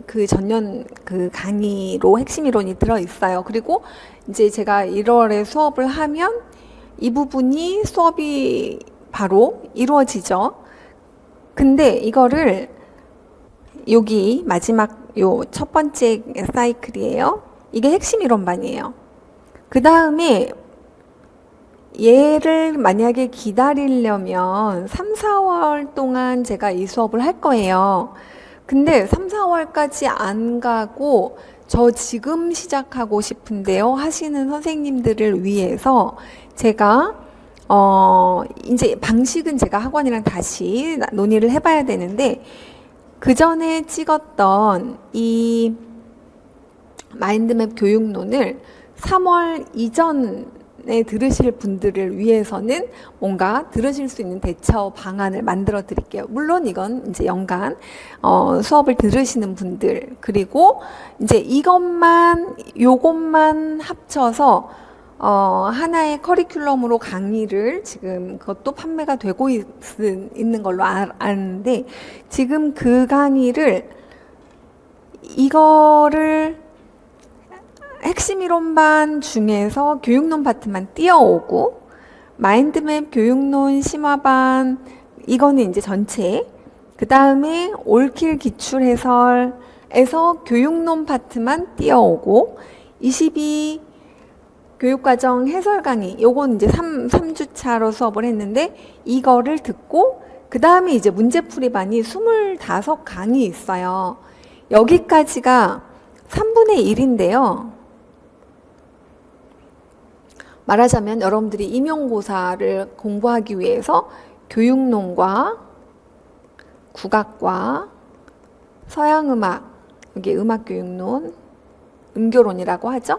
그 전년 그 강의로 핵심 이론이 들어 있어요. 그리고 이제 제가 1월에 수업을 하면 이 부분이 수업이 바로 이루어지죠. 근데 이거를 여기 마지막 요 첫 번째 사이클이에요. 이게 핵심 이론반이에요. 그 다음에 얘를 만약에 기다리려면 3, 4월 동안 제가 이 수업을 할 거예요. 근데 3, 4월까지 안 가고 저 지금 시작하고 싶은데요 하시는 선생님들을 위해서 제가 이제 방식은 제가 학원이랑 다시 논의를 해봐야 되는데 그 전에 찍었던 이 마인드맵 교육론을 3월 이전에 들으실 분들을 위해서는 뭔가 들으실 수 있는 대처 방안을 만들어 드릴게요. 물론 이건 이제 연간 수업을 들으시는 분들, 그리고 이제 요것만 합쳐서 하나의 커리큘럼으로 강의를 지금 그것도 판매가 되고 있는 걸로 아는데, 지금 그 강의를 이거를 핵심 이론반 중에서 교육론 파트만 띄워오고, 마인드맵 교육론 심화반 이거는 이제 전체, 그 다음에 올킬 기출 해설에서 교육론 파트만 띄워오고, 22 교육과정 해설 강의, 요건 이제 3주차로 수업을 했는데 이거를 듣고 그 다음에 이제 문제풀이반이 25강의 있어요. 여기까지가 3분의 1인데요. 말하자면 여러분들이 임용고사를 공부하기 위해서 교육론과 국악과 서양음악, 여기 음악교육론, 음교론이라고 하죠.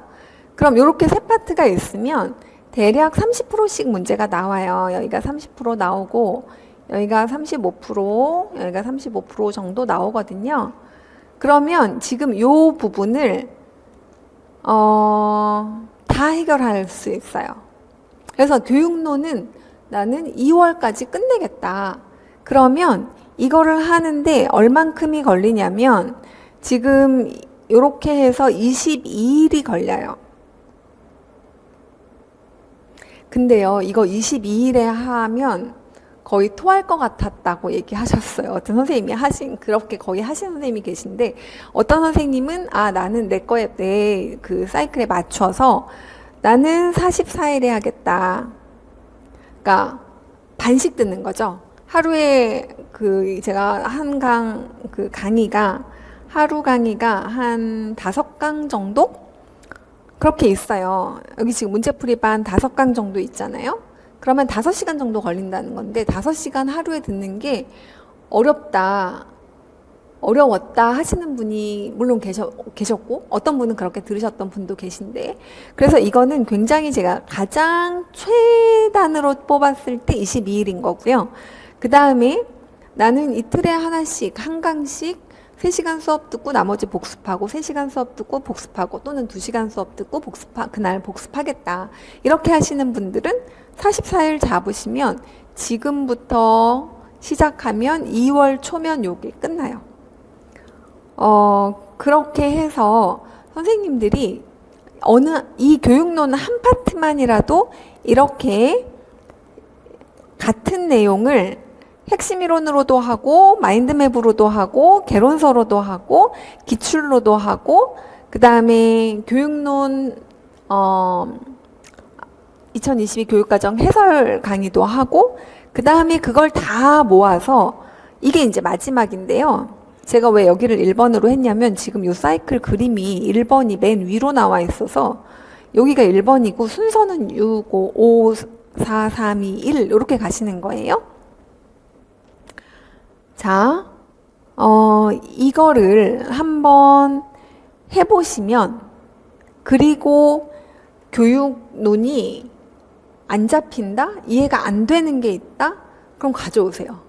그럼 이렇게 세 파트가 있으면 대략 30%씩 문제가 나와요. 여기가 30% 나오고 여기가 35%, 여기가 35% 정도 나오거든요. 그러면 지금 이 부분을 다 해결할 수 있어요. 그래서 교육론은 나는 2월까지 끝내겠다. 그러면 이거를 하는데 얼만큼이 걸리냐면 지금 이렇게 해서 22일이 걸려요. 근데요, 이거 22일에 하면 거의 토할 것 같았다고 얘기하셨어요. 어떤 선생님이 그렇게 거의 하신 선생님이 계신데, 어떤 선생님은, 나는 내 그 사이클에 맞춰서 나는 44일에 하겠다. 그러니까, 반씩 듣는 거죠. 하루에 제가 그 강의가, 하루 강의가 한 5강 정도? 그렇게 있어요. 여기 지금 문제풀이반 5강 정도 있잖아요. 그러면 5시간 정도 걸린다는 건데 5시간 하루에 듣는 게 어렵다, 어려웠다 하시는 분이 물론 계셨고 어떤 분은 그렇게 들으셨던 분도 계신데, 그래서 이거는 굉장히 제가 가장 최단으로 뽑았을 때 22일인 거고요. 그 다음에 나는 이틀에 하나씩 한 강씩 3시간 수업 듣고 나머지 복습하고 3시간 수업 듣고 복습하고 또는 2시간 수업 듣고 그날 복습하겠다. 이렇게 하시는 분들은 44일 잡으시면 지금부터 시작하면 2월 초면 요게 끝나요. 그렇게 해서 선생님들이 이 교육론 한 파트만이라도 이렇게 같은 내용을 핵심 이론으로도 하고 마인드맵으로도 하고 개론서로도 하고 기출로도 하고 그 다음에 교육론 2022 교육과정 해설 강의도 하고 그 다음에 그걸 다 모아서 이게 이제 마지막인데요. 제가 왜 여기를 1번으로 했냐면 지금 이 사이클 그림이 1번이 맨 위로 나와 있어서 여기가 1번이고 순서는 6, 5, 4, 3, 2, 1 이렇게 가시는 거예요. 자, 이거를 한번 해보시면, 그리고 교육론이 안 잡힌다? 이해가 안 되는 게 있다? 그럼 가져오세요.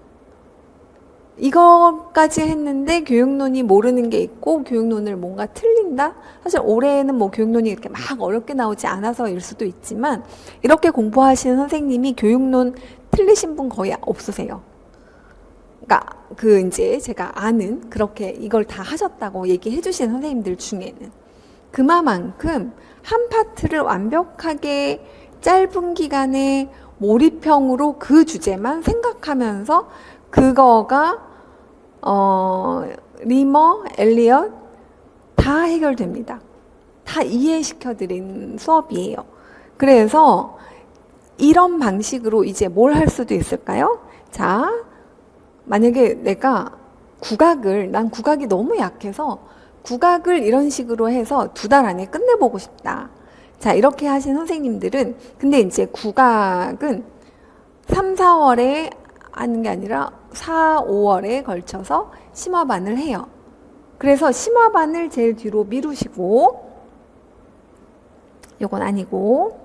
이거까지 했는데 교육론이 모르는 게 있고 교육론을 뭔가 틀린다? 사실 올해는 뭐 교육론이 이렇게 막 어렵게 나오지 않아서일 수도 있지만 이렇게 공부하시는 선생님이 교육론 틀리신 분 거의 없으세요. 그러니까 그 이제 제가 아는 그렇게 이걸 다 하셨다고 얘기해 주신 선생님들 중에는 그만큼 한 파트를 완벽하게 짧은 기간에 몰입형으로 그 주제만 생각하면서 그거가 리머, 엘리엇 다 해결됩니다. 다 이해시켜드린 수업이에요. 그래서 이런 방식으로 이제 뭘 할 수도 있을까요? 자, 만약에 내가 난 국악이 너무 약해서 국악을 이런 식으로 해서 2달 안에 끝내보고 싶다. 자, 이렇게 하신 선생님들은 근데 이제 국악은 3, 4월에 하는 게 아니라 4, 5월에 걸쳐서 심화반을 해요. 그래서 심화반을 제일 뒤로 미루시고 요건 아니고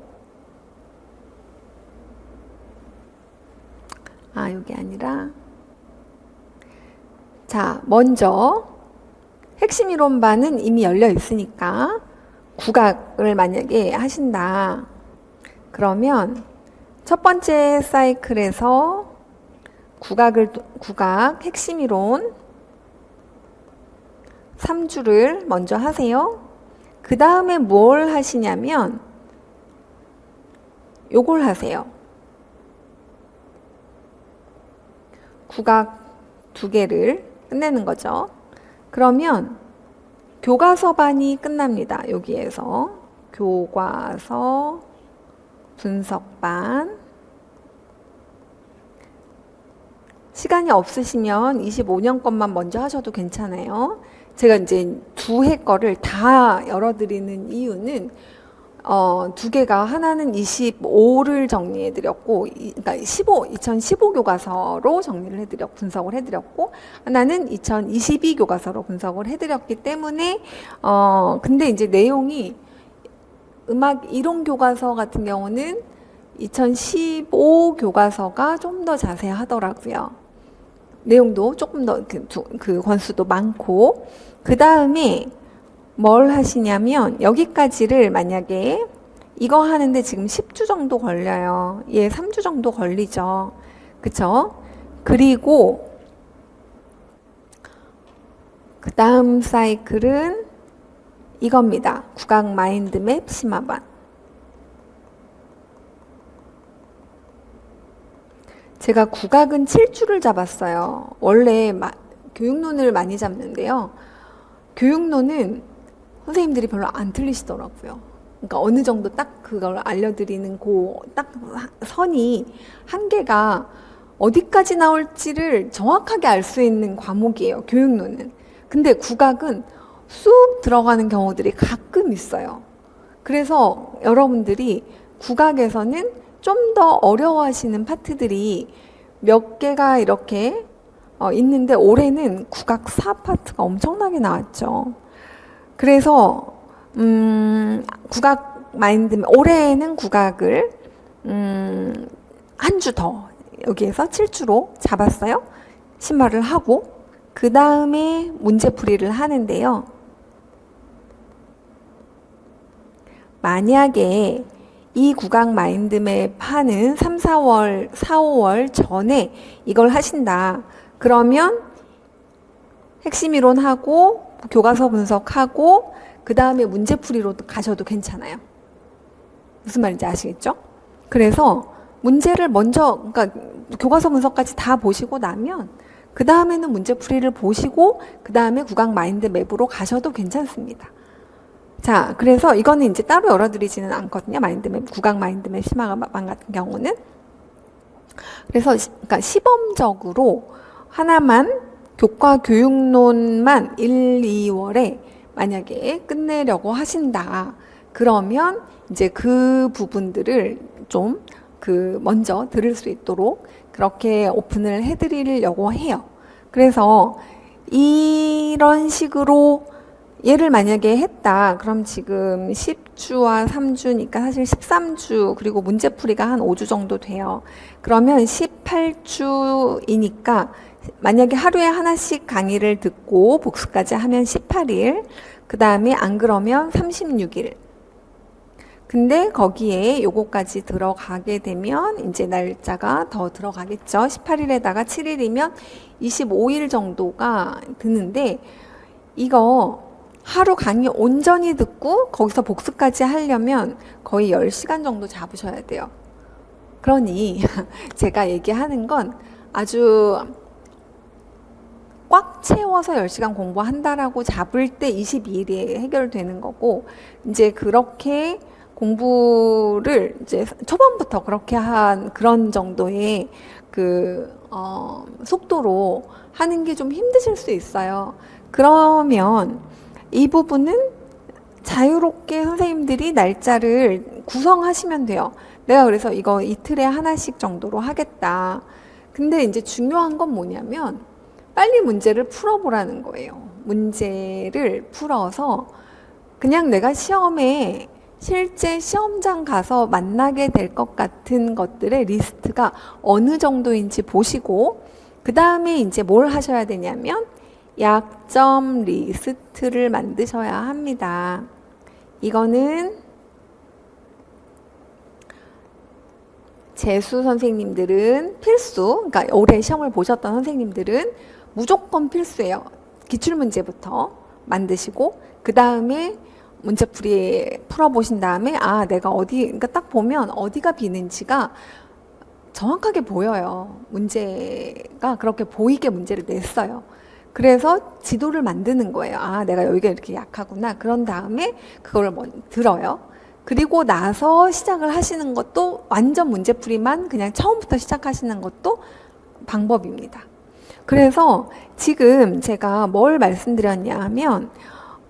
요게 아니라 자, 먼저 핵심 이론반은 이미 열려 있으니까 국악을 만약에 하신다. 그러면 첫 번째 사이클에서 국악 핵심 이론 3주를 먼저 하세요. 그 다음에 뭘 하시냐면 요걸 하세요. 국악 2개를 끝내는 거죠. 그러면 교과서반이 끝납니다. 여기에서 교과서 분석반 시간이 없으시면 25년 것만 먼저 하셔도 괜찮아요. 제가 이제 2해 거를 다 열어드리는 이유는 2개가 하나는 25를 정리해드렸고, 그러니까 2015 교과서로 정리를 분석을 해드렸고, 하나는 2022 교과서로 분석을 해드렸기 때문에, 근데 이제 내용이 음악 이론 교과서 같은 경우는 2015 교과서가 좀 더 자세하더라고요. 내용도 조금 더 그 권수도 많고, 그 다음에 뭘 하시냐면 여기까지를 만약에 이거 하는데 지금 10주 정도 걸려요. 3주 정도 걸리죠. 그쵸? 그리고 그 다음 사이클은 이겁니다. 국악 마인드맵 심화반. 제가 국악은 7주를 잡았어요. 원래 교육론을 많이 잡는데요. 교육론은 선생님들이 별로 안 틀리시더라고요. 그러니까 어느 정도 딱 그걸 알려드리는 딱 선이 한계가 어디까지 나올지를 정확하게 알 수 있는 과목이에요. 교육론은. 근데 국악은 쑥 들어가는 경우들이 가끔 있어요. 그래서 여러분들이 국악에서는 좀 더 어려워하시는 파트들이 몇 개가 이렇게 있는데 올해는 국악 4파트가 엄청나게 나왔죠. 그래서 국악 마인드 올해는 국악을 한 주 더 여기에서 7주로 잡았어요. 심화를 하고 그 다음에 문제풀이를 하는데요. 만약에 이 국악 마인드맵 하는 3, 4월, 4, 5월 전에 이걸 하신다. 그러면 핵심 이론하고 교과서 분석하고 그 다음에 문제풀이로 가셔도 괜찮아요. 무슨 말인지 아시겠죠? 그래서 문제를 먼저 그러니까 교과서 분석까지 다 보시고 나면 그 다음에는 문제풀이를 보시고 그 다음에 국악 마인드맵으로 가셔도 괜찮습니다. 자, 그래서 이거는 이제 따로 열어드리지는 않거든요. 국악 마인드맵 심화반 같은 경우는. 그래서 그러니까 시범적으로 하나만 교과 교육론만 1, 2월에 만약에 끝내려고 하신다. 그러면 이제 그 부분들을 좀 먼저 들을 수 있도록 그렇게 오픈을 해드리려고 해요. 그래서 이런 식으로 얘를 만약에 했다. 그럼 지금 10주와 3주니까 사실 13주, 그리고 문제풀이가 한 5주 정도 돼요. 그러면 18주이니까 만약에 하루에 하나씩 강의를 듣고 복습까지 하면 18일, 그 다음에 안 그러면 36일. 근데 거기에 요거까지 들어가게 되면 이제 날짜가 더 들어가겠죠. 18일에다가 7일이면 25일 정도가 드는데, 이거 하루 강의 온전히 듣고 거기서 복습까지 하려면 거의 10시간 정도 잡으셔야 돼요. 그러니 제가 얘기하는 건 아주 꽉 채워서 10시간 공부한다라고 잡을 때 22일이 해결되는 거고, 이제 그렇게 공부를 이제 초반부터 그렇게 한 그런 정도의 속도로 하는 게 좀 힘드실 수 있어요. 그러면 이 부분은 자유롭게 선생님들이 날짜를 구성하시면 돼요. 내가 그래서 이거 이틀에 하나씩 정도로 하겠다. 근데 이제 중요한 건 뭐냐면 빨리 문제를 풀어보라는 거예요. 문제를 풀어서 그냥 내가 시험에 실제 시험장 가서 만나게 될 것 같은 것들의 리스트가 어느 정도인지 보시고, 그 다음에 이제 뭘 하셔야 되냐면 약점 리스트를 만드셔야 합니다. 이거는 재수 선생님들은 필수, 그러니까 올해 시험을 보셨던 선생님들은 무조건 필수예요. 기출문제부터 만드시고, 그 다음에 문제풀이 풀어보신 다음에 내가 그러니까 딱 보면 어디가 비는지가 정확하게 보여요. 문제가 그렇게 보이게 문제를 냈어요. 그래서 지도를 만드는 거예요. 내가 여기가 이렇게 약하구나. 그런 다음에 그걸 들어요. 그리고 나서 시작을 하시는 것도 완전 문제풀이만 그냥 처음부터 시작하시는 것도 방법입니다. 그래서 지금 제가 뭘 말씀드렸냐 하면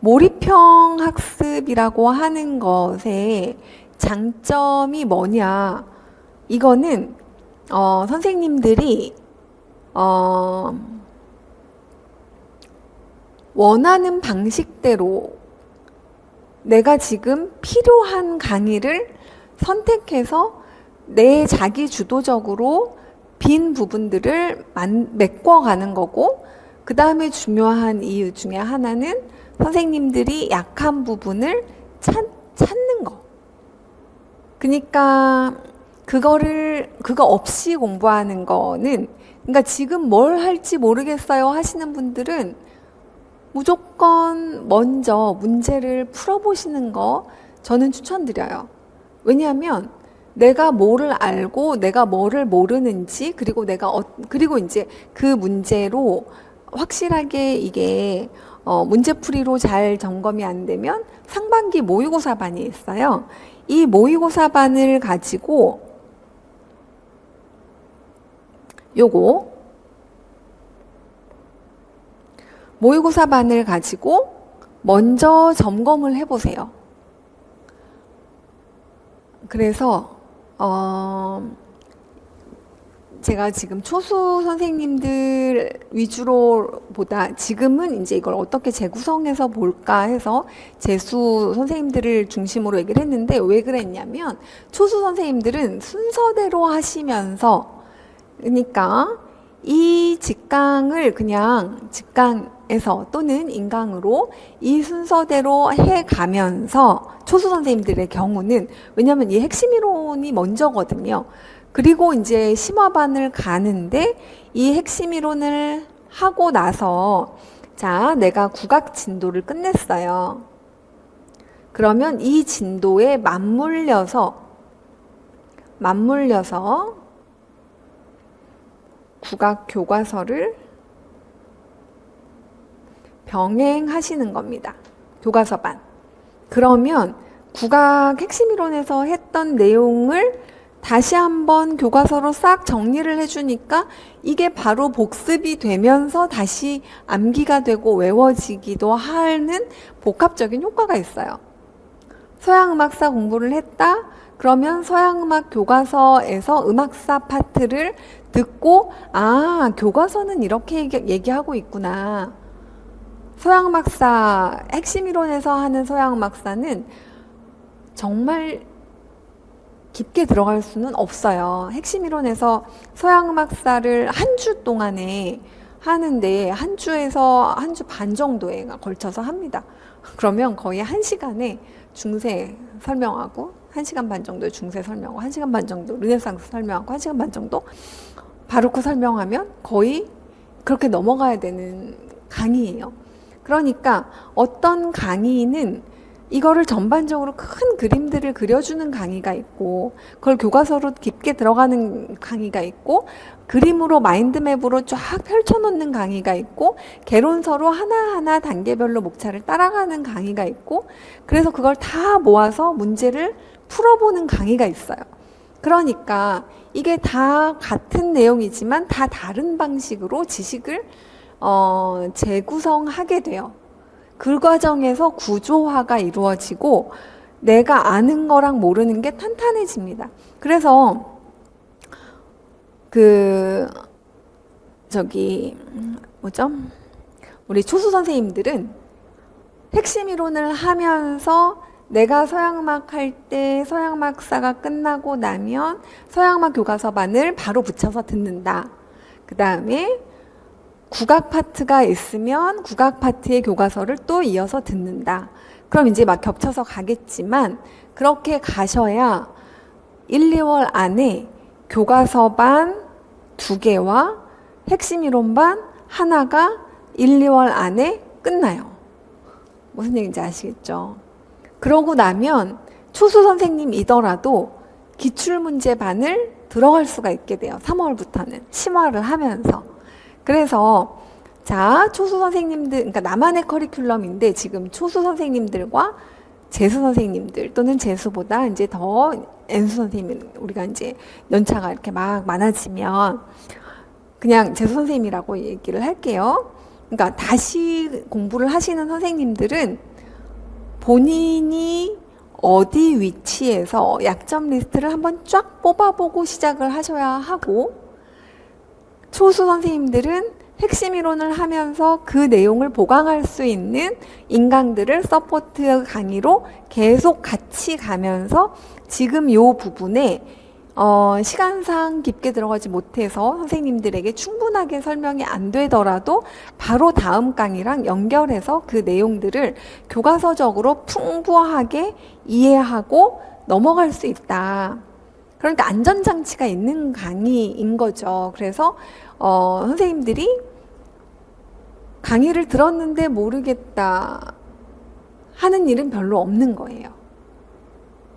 몰입형 학습이라고 하는 것의 장점이 뭐냐, 이거는 선생님들이 원하는 방식대로 내가 지금 필요한 강의를 선택해서 내 자기 주도적으로 빈 부분들을 메꿔가는 거고, 그 다음에 중요한 이유 중에 하나는 선생님들이 약한 부분을 찾는 거. 그러니까 그거 없이 공부하는 거는, 그러니까 지금 뭘 할지 모르겠어요 하시는 분들은 무조건 먼저 문제를 풀어보시는 거 저는 추천드려요. 왜냐하면 내가 뭐를 알고 내가 뭐를 모르는지, 그리고 이제 그 문제로 확실하게 이게 문제풀이로 잘 점검이 안 되면 상반기 모의고사반이 있어요. 이 모의고사반을 가지고 모의고사반을 가지고 먼저 점검을 해보세요. 그래서 제가 지금 초수 선생님들 위주로 보다 지금은 이제 이걸 어떻게 재구성해서 볼까 해서 재수 선생님들을 중심으로 얘기를 했는데, 왜 그랬냐면 초수 선생님들은 순서대로 하시면서, 그러니까 이 직강을 그냥 직강에서 또는 인강으로 이 순서대로 해가면서, 초수 선생님들의 경우는 왜냐하면 이 핵심 이론이 먼저거든요. 그리고 이제 심화반을 가는데 이 핵심 이론을 하고 나서 자, 내가 국악 진도를 끝냈어요. 그러면 이 진도에 맞물려서 국악 교과서를 병행하시는 겁니다. 교과서반. 그러면 국악 핵심 이론에서 했던 내용을 다시 한번 교과서로 싹 정리를 해주니까 이게 바로 복습이 되면서 다시 암기가 되고 외워지기도 하는 복합적인 효과가 있어요. 서양음악사 공부를 했다? 그러면 서양음악 교과서에서 음악사 파트를 듣고 교과서는 이렇게 얘기하고 있구나. 서양음악사, 핵심 이론에서 하는 서양음악사는 정말 깊게 들어갈 수는 없어요. 핵심 이론에서 서양음악사를 한 주 동안에 하는데 한 주에서 한 주 반 정도에 걸쳐서 합니다. 그러면 거의 한 시간에 중세 설명하고 한 시간 반 정도 중세 설명하고 한 시간 반 정도 르네상스 설명하고 한 시간 반 정도 바로크 설명하면 거의 그렇게 넘어가야 되는 강의예요. 그러니까 어떤 강의는 이거를 전반적으로 큰 그림들을 그려주는 강의가 있고 그걸 교과서로 깊게 들어가는 강의가 있고 그림으로 마인드맵으로 쫙 펼쳐놓는 강의가 있고 개론서로 하나하나 단계별로 목차를 따라가는 강의가 있고 그래서 그걸 다 모아서 문제를 풀어보는 강의가 있어요. 그러니까 이게 다 같은 내용이지만 다 다른 방식으로 지식을 재구성하게 돼요. 그 과정에서 구조화가 이루어지고 내가 아는 거랑 모르는 게 탄탄해집니다. 그래서 우리 초수 선생님들은 핵심 이론을 하면서 내가 서양음악 할 때 서양음악사가 끝나고 나면 서양음악 교과서반을 바로 붙여서 듣는다. 그 다음에 국악 파트가 있으면 국악 파트의 교과서를 또 이어서 듣는다. 그럼 이제 막 겹쳐서 가겠지만 그렇게 가셔야 1, 2월 안에 교과서반 2개와 핵심 이론반 하나가 1, 2월 안에 끝나요. 무슨 얘기인지 아시겠죠? 그러고 나면 초수 선생님이더라도 기출문제반을 들어갈 수가 있게 돼요. 3월부터는 심화를 하면서. 그래서 자, 초수 선생님들, 그러니까 나만의 커리큘럼인데 지금 초수 선생님들과 재수 선생님들 또는 재수보다 이제 더 N수 선생님, 우리가 이제 연차가 이렇게 막 많아지면 그냥 재수 선생님이라고 얘기를 할게요. 그러니까 다시 공부를 하시는 선생님들은 본인이 어디 위치에서 약점 리스트를 한번 쫙 뽑아보고 시작을 하셔야 하고 초수 선생님들은 핵심 이론을 하면서 그 내용을 보강할 수 있는 인강들을 서포트 강의로 계속 같이 가면서 지금 요 부분에 시간상 깊게 들어가지 못해서 선생님들에게 충분하게 설명이 안 되더라도 바로 다음 강의랑 연결해서 그 내용들을 교과서적으로 풍부하게 이해하고 넘어갈 수 있다. 그러니까 안전장치가 있는 강의인 거죠. 그래서 선생님들이 강의를 들었는데 모르겠다 하는 일은 별로 없는 거예요.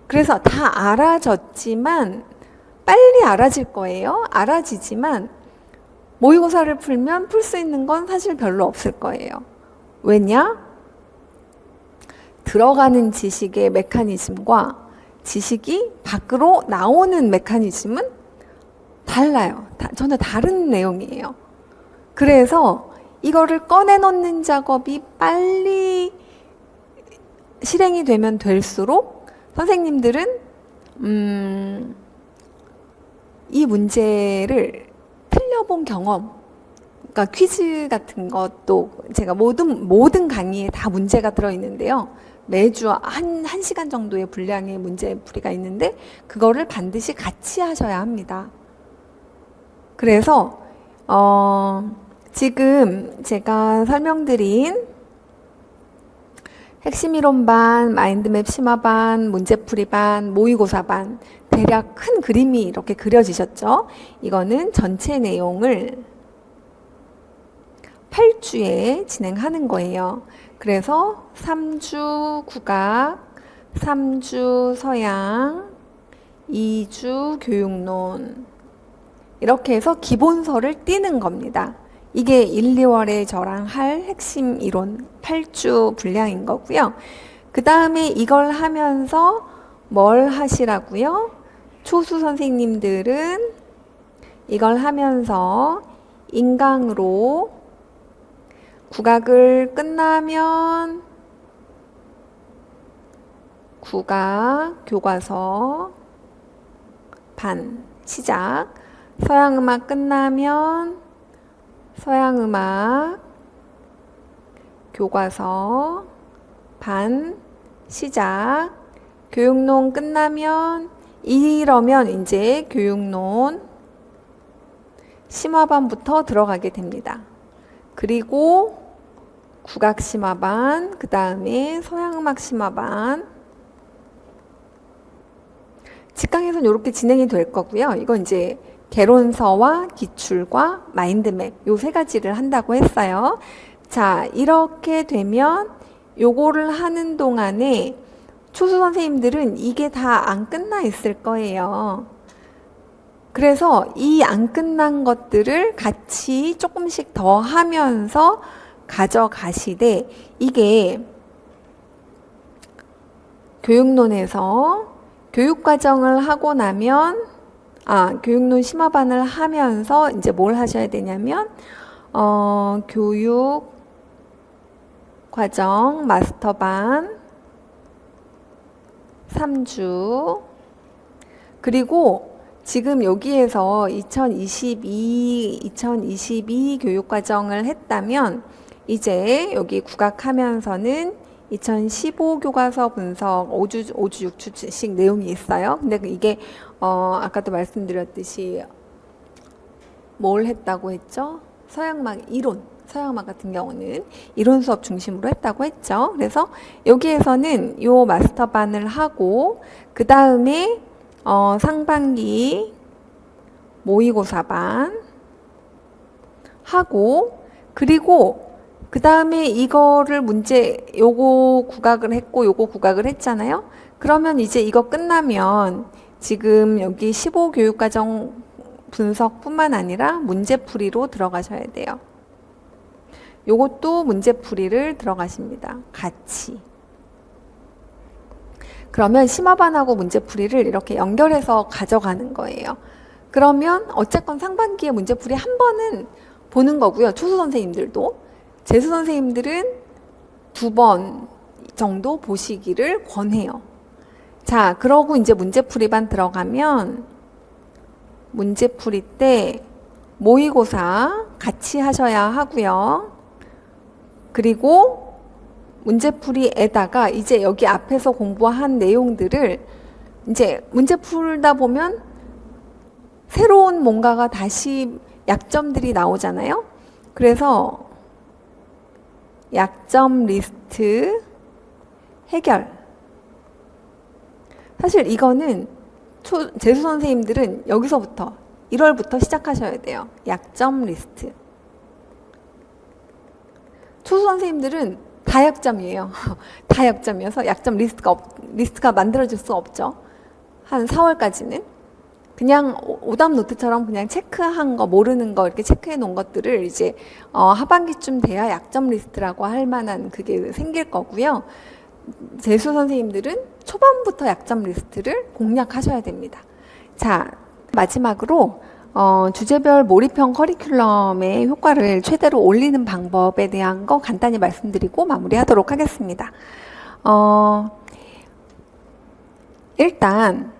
그래서 다 알아졌지만 빨리 알아질 거예요. 알아지지만 모의고사를 풀면 풀 수 있는 건 사실 별로 없을 거예요. 왜냐? 들어가는 지식의 메커니즘과 지식이 밖으로 나오는 메커니즘은 달라요. 전혀 다른 내용이에요. 그래서 이거를 꺼내놓는 작업이 빨리 실행이 되면 될수록 선생님들은 이 문제를 틀려본 경험, 그러니까 퀴즈 같은 것도 제가 모든 강의에 다 문제가 들어있는데요. 매주 한 시간 정도의 분량의 문제풀이가 있는데 그거를 반드시 같이 하셔야 합니다. 그래서 지금 제가 설명드린 핵심 이론반, 마인드맵 심화반, 문제풀이반, 모의고사반 대략 큰 그림이 이렇게 그려지셨죠? 이거는 전체 내용을 8주에 진행하는 거예요. 그래서 3주 국악, 3주 서양, 2주 교육론 이렇게 해서 기본서를 띄는 겁니다. 이게 1, 2월에 저랑 할 핵심 이론 8주 분량인 거고요. 그 다음에 이걸 하면서 뭘 하시라고요? 초수 선생님들은 이걸 하면서 인강으로 국악을 끝나면 국악 교과서 반 시작, 서양음악 끝나면 서양음악 교과서 반 시작. 교육론 끝나면 이러면 이제 교육론 심화반부터 들어가게 됩니다. 그리고 국악 심화반, 그 다음에 서양음악 심화반. 직강에서는 이렇게 진행이 될 거고요. 이건 이제 개론서와 기출과 마인드맵 요 세 가지를 한다고 했어요. 자, 이렇게 되면 요거를 하는 동안에 초수 선생님들은 이게 다 안 끝나 있을 거예요. 그래서 이 안 끝난 것들을 같이 조금씩 더 하면서 가져가시되, 이게 교육론에서 교육과정을 하고 나면 교육론 심화반을 하면서 이제 뭘 하셔야 되냐면 교육과정 마스터반 3주, 그리고 지금 여기에서 2022 교육과정을 했다면 이제 여기 국악하면서는 2015 교과서 분석 5주 6주씩 내용이 있어요. 근데 이게 아까도 말씀드렸듯이 뭘 했다고 했죠? 서양음악 이론, 서양음악 같은 경우는 이론 수업 중심으로 했다고 했죠. 그래서 여기에서는 요 마스터반을 하고 그 다음에 상반기 모의고사반 하고, 그리고 그 다음에 이거를 요거 국악을 했고 요거 국악을 했잖아요. 그러면 이제 이거 끝나면 지금 여기 15 교육과정 분석뿐만 아니라 문제풀이로 들어가셔야 돼요. 요것도 문제풀이를 들어가십니다. 같이. 그러면 심화반하고 문제풀이를 이렇게 연결해서 가져가는 거예요. 그러면 어쨌건 상반기에 문제풀이 한 번은 보는 거고요. 초수 선생님들도. 재수 선생님들은 2번 정도 보시기를 권해요. 자, 그러고 이제 문제풀이반 들어가면 문제풀이 때 모의고사 같이 하셔야 하고요. 그리고 문제풀이에다가 이제 여기 앞에서 공부한 내용들을 이제 문제 풀다 보면 새로운 뭔가가 다시 약점들이 나오잖아요. 그래서 약점 리스트 해결. 사실 이거는 재수 선생님들은 여기서부터 1월부터 시작하셔야 돼요. 약점 리스트. 초수 선생님들은 다 약점이에요. 다 약점이어서 약점 리스트가 만들어질 수 없죠. 한 4월까지는. 그냥 오답 노트처럼 그냥 체크한 거, 모르는 거 이렇게 체크해 놓은 것들을 이제 하반기쯤 돼야 약점 리스트라고 할 만한 그게 생길 거고요. 재수 선생님들은 초반부터 약점 리스트를 공략하셔야 됩니다. 자, 마지막으로 주제별 몰입형 커리큘럼의 효과를 최대로 올리는 방법에 대한 거 간단히 말씀드리고 마무리하도록 하겠습니다. 일단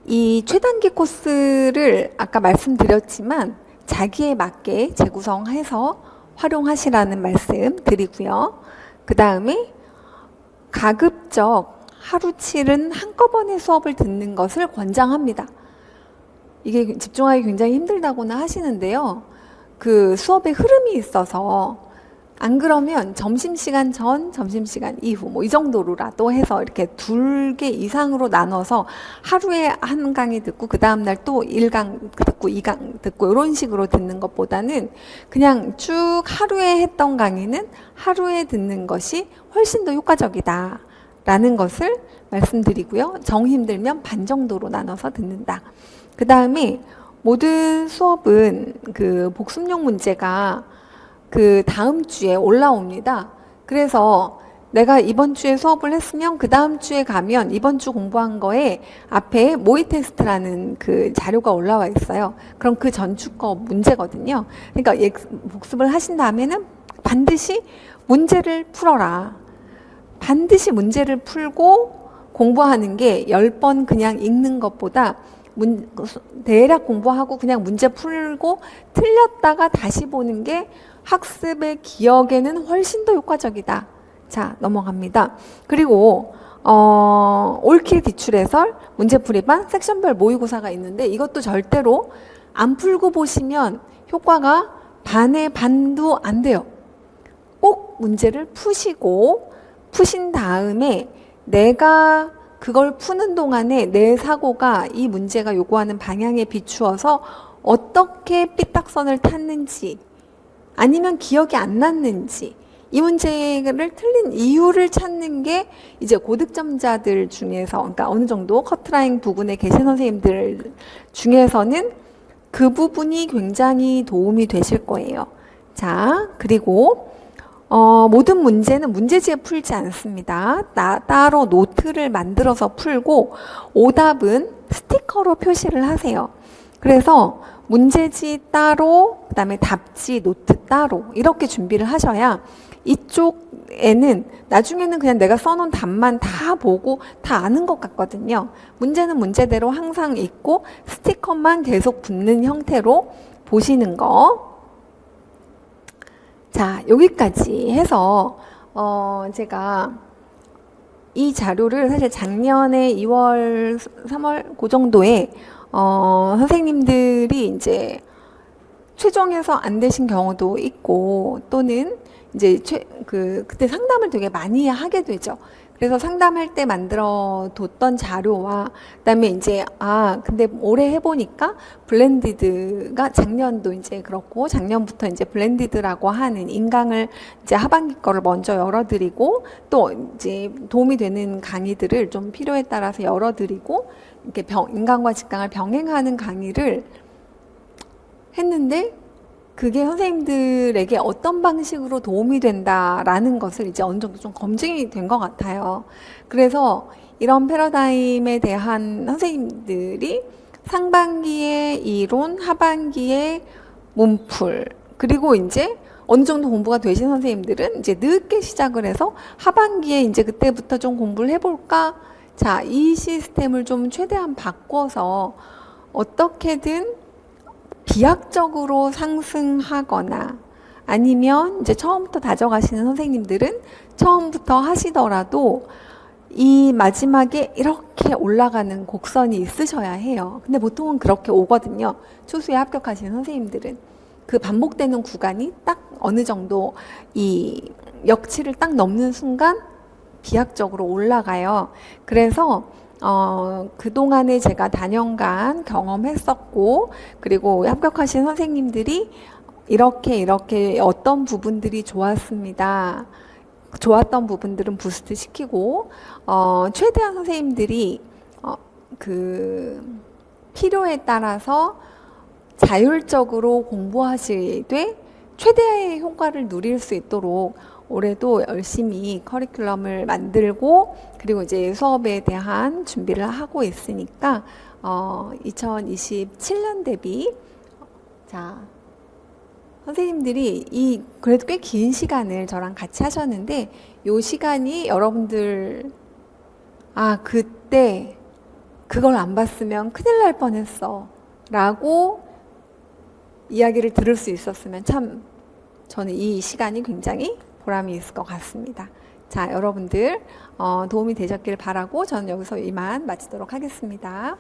이 최단기 코스를 아까 말씀드렸지만 자기에 맞게 재구성해서 활용하시라는 말씀 드리고요. 그 다음에 가급적 하루치는 한꺼번에 수업을 듣는 것을 권장합니다. 이게 집중하기 굉장히 힘들다고는 하시는데요. 그 수업의 흐름이 있어서 안 그러면 점심시간 전, 점심시간 이후 뭐 이 정도로라도 해서 이렇게 2개 이상으로 나눠서 하루에 한 강의 듣고 그 다음날 또 1강 듣고 2강 듣고 이런 식으로 듣는 것보다는 그냥 쭉 하루에 했던 강의는 하루에 듣는 것이 훨씬 더 효과적이다 라는 것을 말씀드리고요. 정 힘들면 반 정도로 나눠서 듣는다. 그 다음에 모든 수업은 그 복습용 문제가 그 다음 주에 올라옵니다. 그래서 내가 이번 주에 수업을 했으면 그 다음 주에 가면 이번 주 공부한 거에 앞에 모의 테스트라는 그 자료가 올라와 있어요. 그럼 그 전주 거 문제거든요. 그러니까 복습을 하신 다음에는 반드시 문제를 풀어라. 반드시 문제를 풀고 공부하는 게 10번 그냥 읽는 것보다 대략 공부하고 그냥 문제 풀고 틀렸다가 다시 보는 게 학습의 기억에는 훨씬 더 효과적이다. 자, 넘어갑니다. 그리고 올킬 기출해설, 문제풀이반, 섹션별 모의고사가 있는데 이것도 절대로 안 풀고 보시면 효과가 반의 반도 안 돼요. 꼭 문제를 푸신 다음에 내가 그걸 푸는 동안에 내 사고가 이 문제가 요구하는 방향에 비추어서 어떻게 삐딱선을 탔는지 아니면 기억이 안 났는지 이 문제를 틀린 이유를 찾는 게 이제 고득점자들 중에서 그러니까 어느 정도 커트라인 부분에 계신 선생님들 중에서는 그 부분이 굉장히 도움이 되실 거예요. 자, 그리고 모든 문제는 문제지에 풀지 않습니다. 따로 노트를 만들어서 풀고 오답은 스티커로 표시를 하세요. 그래서 문제지 따로, 그 다음에 답지, 노트 따로 이렇게 준비를 하셔야 이쪽에는 나중에는 그냥 내가 써놓은 답만 다 보고 다 아는 것 같거든요. 문제는 문제대로 항상 있고 스티커만 계속 붙는 형태로 보시는 거. 자, 여기까지 해서 제가 이 자료를 사실 작년에 2월, 3월 그 정도에 선생님들이 이제 최종해서 안 되신 경우도 있고 또는 이제 그때 상담을 되게 많이 하게 되죠. 그래서 상담할 때 만들어 뒀던 자료와 그다음에 이제 근데 올해 해보니까 블렌디드가 작년도 이제 그렇고 작년부터 이제 블렌디드라고 하는 인강을 이제 하반기 거를 먼저 열어드리고 또 이제 도움이 되는 강의들을 좀 필요에 따라서 열어드리고 이렇게 인강과 직강을 병행하는 강의를 했는데 그게 선생님들에게 어떤 방식으로 도움이 된다라는 것을 이제 어느 정도 좀 검증이 된 것 같아요. 그래서 이런 패러다임에 대한 선생님들이 상반기에 이론, 하반기에 문풀, 그리고 이제 어느 정도 공부가 되신 선생님들은 이제 늦게 시작을 해서 하반기에 이제 그때부터 좀 공부를 해볼까? 자, 이 시스템을 좀 최대한 바꿔서 어떻게든 비약적으로 상승하거나 아니면 이제 처음부터 다져가시는 선생님들은 처음부터 하시더라도 이 마지막에 이렇게 올라가는 곡선이 있으셔야 해요. 근데 보통은 그렇게 오거든요. 초수에 합격하시는 선생님들은 그 반복되는 구간이 딱 어느 정도 이 역치를 딱 넘는 순간 비약적으로 올라가요. 그래서 그동안에 제가 단연간 경험했었고 그리고 합격하신 선생님들이 이렇게 어떤 부분들이 좋았습니다. 좋았던 부분들은 부스트 시키고 최대한 선생님들이 그 필요에 따라서 자율적으로 공부하시되 최대의 효과를 누릴 수 있도록 올해도 열심히 커리큘럼을 만들고 그리고 이제 수업에 대한 준비를 하고 있으니까 2027년 대비 자 선생님들이 그래도 꽤 긴 시간을 저랑 같이 하셨는데 이 시간이 여러분들 그때 그걸 안 봤으면 큰일 날 뻔했어 라고 이야기를 들을 수 있었으면 참 저는 이 시간이 굉장히 보람이 있을 것 같습니다. 자, 여러분들 도움이 되셨길 바라고 저는 여기서 이만 마치도록 하겠습니다.